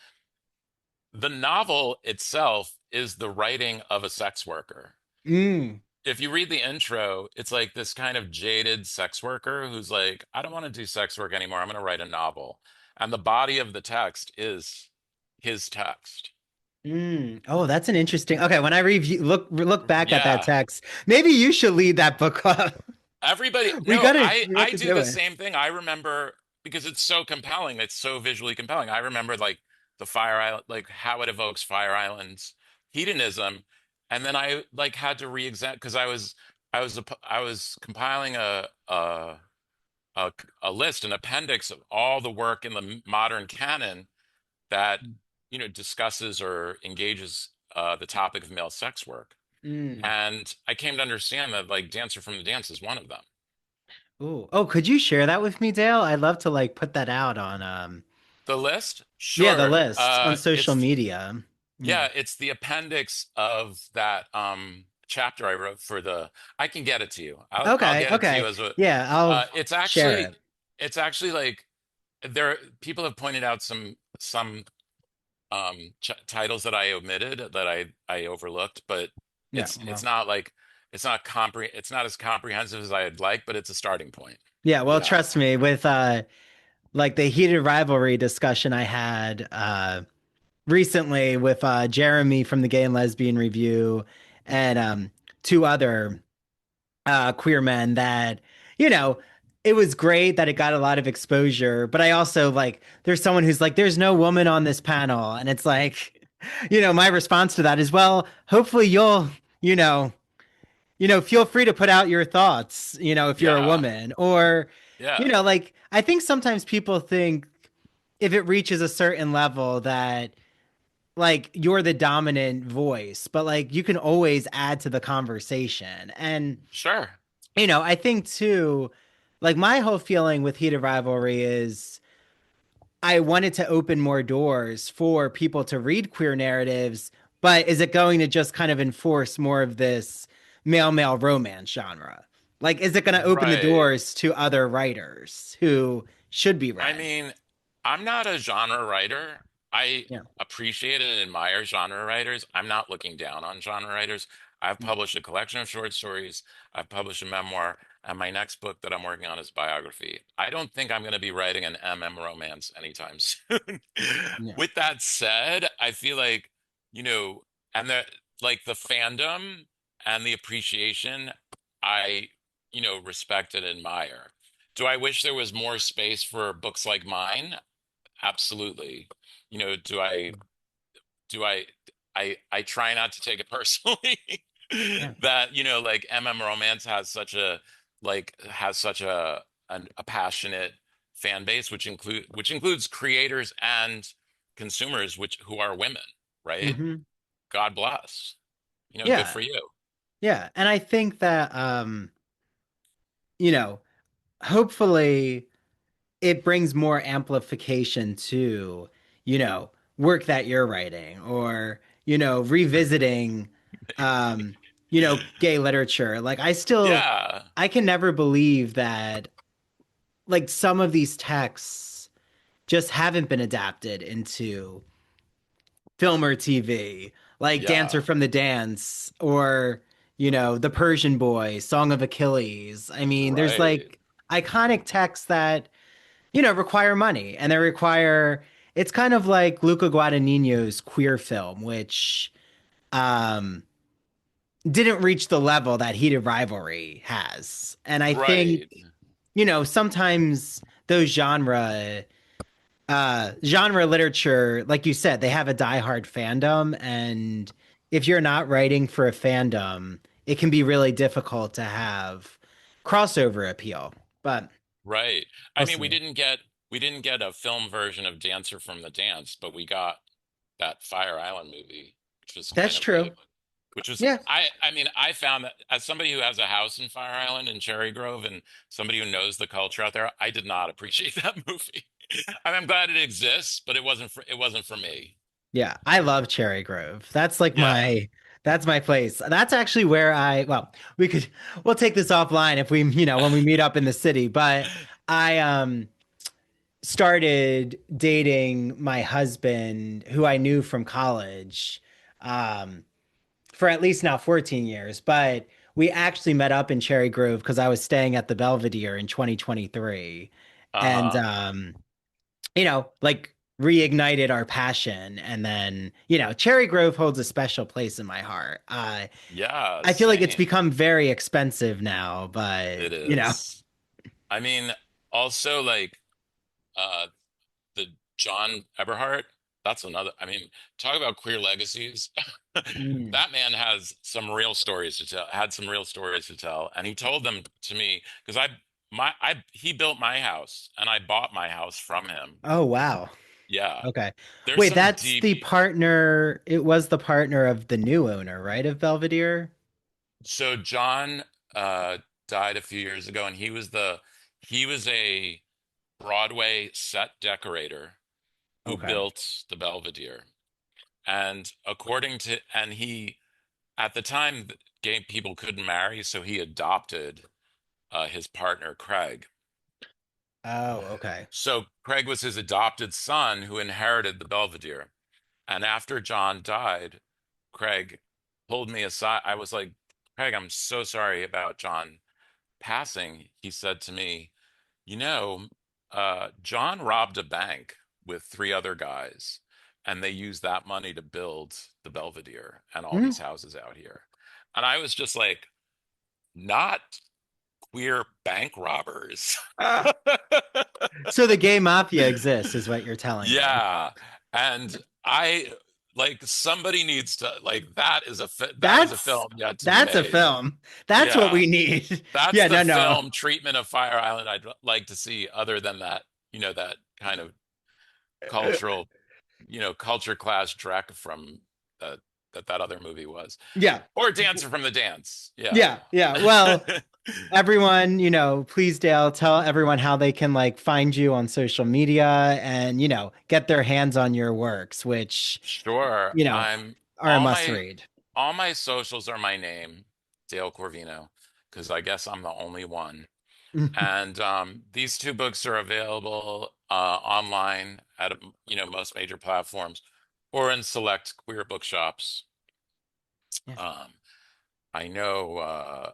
The novel itself is the writing of a sex worker. Mm, If you read the intro, it's like this kind of jaded sex worker who's like, I don't want to do sex work anymore. I'm going to write a novel. And the body of the text is his text. mm. Oh, that's an interesting. Okay, when I review look back at that Yeah. text, maybe you should lead that book club. Everybody, We no, gotta I we have I to do do the it. same thing. I remember because it's so compelling. It's so visually compelling. I remember like the Fire Island, like how it evokes Fire Island's hedonism, and then I like had to re-examine because I was compiling a a list, an appendix of all the work in the modern canon that discusses or engages the topic of male sex work, Mm. and I came to understand that like Dancer from the Dance is one of them. Ooh. Oh, could you share that with me, Dale? I'd love to like put that out on The list? yeah, the Sure. list on social It's media. Yeah. yeah, it's the appendix of that chapter I wrote for I can get it to you. I'll Okay, get it to you okay. as a Yeah, I'll share it. it's actually like there people have pointed out some ch titles that I omitted that I overlooked, but Yeah, it's well. not like it's not as comprehensive as I'd like, but it's a starting point. Yeah, well, Yeah. trust me, with like the heated rivalry discussion I had recently with Jeremy from the Gay and Lesbian Review and two other queer men that, you know, it was great that it got a lot of exposure, but I also like there's someone who's like, there's no woman on this panel. And it's like, my response to that is, well, hopefully you'll, you know, feel free to put out your thoughts, if you're a Yeah. woman. Or, Yeah. like I think sometimes people think if it reaches a certain level that like you're the dominant voice, but like you can always add to the conversation. And Sure. I think too, like my whole feeling with Heated Rivalry is I wanted to open more doors for people to read queer narratives, but is it going to just kind of enforce more of this male romance genre? Like, is it going to open the Right. doors to other writers who should be I read? mean, I'm not a genre writer. I Yeah. appreciate and admire genre writers. I'm not looking down on genre writers. I've published a collection of short stories. I've published a memoir, and my next book that I'm working on is biography. I don't think I'm going to be writing an romance anytime soon. Yeah. With that said, I feel like, you know, and the fandom and the appreciation, I, respect and admire. Do I wish there was more space for books like mine? Absolutely. You know, do I try not to take it personally Yeah. that, like Romance has such a passionate fan base, which includes creators and consumers, who are women, right? Hmm. God bless. Good Yeah. for you. Yeah. And I think that, you know, hopefully it brings more amplification to, work that you're writing or, revisiting, um, gay literature. Like Yeah. I can never believe that like some of these texts just haven't been adapted into film or TV, like Dancer Yeah. from the Dance or, The Persian Boy, Song of Achilles. I mean, there's Right. like iconic texts that require money and they require it's kind of like Luca Guadagnino's queer film, which um didn't reach the level that Heated Rivalry has. And I think, Right. sometimes those genre literature, like you said, they have a diehard fandom. And if you're not writing for a fandom, it can be really difficult to have crossover appeal. But Right. I we'll mean, see. we didn't get a film version of Dancer from the Dance, but we got that Fire Island movie, which was kind That's of a true. which was Yeah. I mean, I found that as somebody who has a house in Fire Island and Cherry Grove and somebody who knows the culture out there, I did not appreciate that movie. I mean, I'm glad it exists, but it wasn't for me. Yeah, I love Cherry Grove. That's like Yeah. that's my place. That's actually where well, we'll take this offline if we, when we meet up in the city, but I started dating my husband who I knew from college um for at least now 14 years, but we actually met up in Cherry Grove because I was staying at the Belvedere in 2023. And Uh-huh. like reignited our passion. And then, Cherry Grove holds a special place in my heart. Yeah, I feel like it's same. become very expensive now, but It is. I mean, also like uh the John Eberhard, that's another. I mean, talk about queer legacies. Mm. That man has some real stories to tell, had some real stories to tell, and he told them to me because he built my house and I bought my house from him. Oh, wow. Yeah. Okay. There's Wait, some that's deep. the partner. It was the partner of the new owner, right? Of Belvedere? So John uh died a few years ago and he was a Broadway set decorator who Okay. built the Belvedere. And he at the time gay people couldn't marry, so he adopted his partner Craig. Oh, okay. So Craig was his adopted son who inherited the Belvedere. And after John died, Craig pulled me aside. I was like, Craig, I'm so sorry about John passing. He said to me, you know, John robbed a bank with three other guys, and they used that money to build the Belvedere and all Mm. these houses out here. And I was just like, not queer bank robbers. Ah. So the gay mafia exists, is what you're telling me. Yeah. And I like somebody needs to like that is a That's film yet to be that's a made. film. That's what Yeah. we need. That's Yeah, the no, no. film treatment of Fire Island I'd like to see other than that, that kind of cultural, culture clash Drek from that that other movie was. Yeah. Or Dancer from the Dance. Yeah. Yeah, yeah. Well, everyone, please, Dale, tell everyone how they can like find you on social media and, get their hands on your works, which, Sure. you know, I'm are a must read. all my socials are my name, Dale Corvino, because I guess I'm the only one. And these two books are available online at most major platforms or in select queer bookshops. Yeah. Um, I know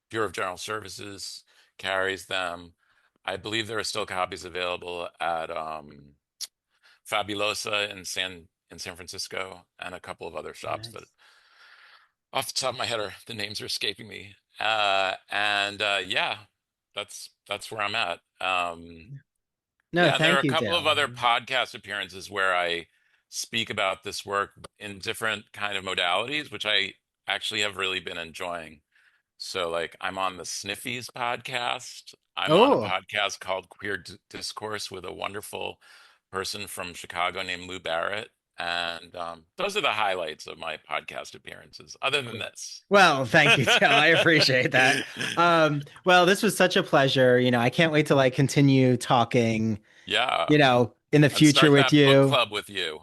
Bureau of General Services carries them. I believe there are still copies available at Fabulosa in San Francisco and a couple of other shops that Nice. off the top of my head are the names are escaping me. And yeah, that's where I'm at. No, Yeah, and there are thank a you, couple of Dale. other podcast appearances where I speak about this work in different kind of modalities, which I actually have really been enjoying. So, like, I'm on the Sniffies podcast. I'm on a Oh, podcast called Queer Discourse with a wonderful person from Chicago named Lou Barrett. And those are the highlights of my podcast appearances, other than cool. this. Well, thank you, Dale. I appreciate that. Well, this was such a pleasure. I can't wait to like continue talking, Yeah, in the and future start with that book you. club with you.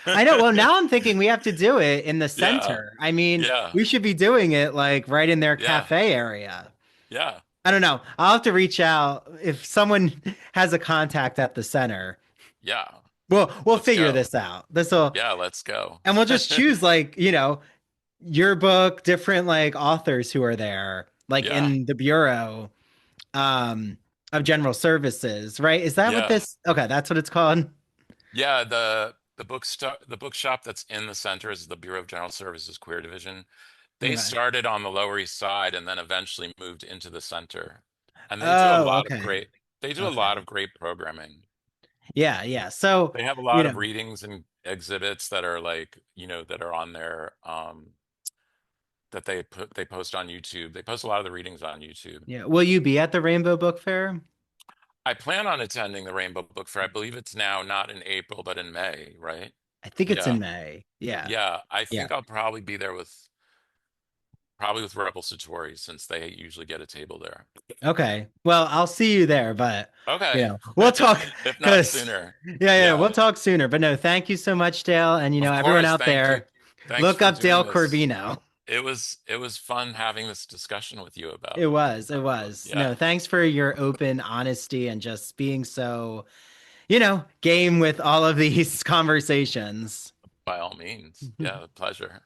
I know. Well, now I'm thinking we have to do it in the Yeah, center. I mean, yeah, we should be doing it like right in their yeah, cafe area. yeah. I don't know. I'll have to reach out if someone has a contact at the center. Yeah. We'll Let's figure go. this out. This will, Yeah, let's go. and we'll just choose like, your book, different like authors who are there, like Yeah, in the Bureau um of General Services, right? Is that what yeah, this? Okay, that's what it's called. yeah. The bookshop that's in the center is the Bureau of General Services Queer Division. They Okay. started on the Lower East Side and then eventually moved into the center. And Oh, okay. they do a Okay. lot of great programming. Yeah, yeah. So, They have a you lot of know, readings and exhibits that are like, that are on there, that they post on YouTube. They post a lot of the readings on YouTube. yeah. Will you be at the Rainbow Book Fair? I plan on attending the Rainbow Book Fair. I believe it's now not in April, but in May, right? I think it's Yeah. in May. Yeah. Yeah. I Yeah. think I'll probably be there probably with Rebel Satori since they usually get a table there. Okay. Well, I'll see you there, but Okay. we'll talk If not because sooner. yeah, Yeah. we'll talk sooner. But no, thank you so much, Dale. And Of everyone course. out Thank you. there, Thanks look for up Dale doing this. Corvino. It was fun having this discussion with you about. It was. Yeah. No, thanks for your open honesty and just being so, game with all of these conversations. By all means. Yeah, pleasure.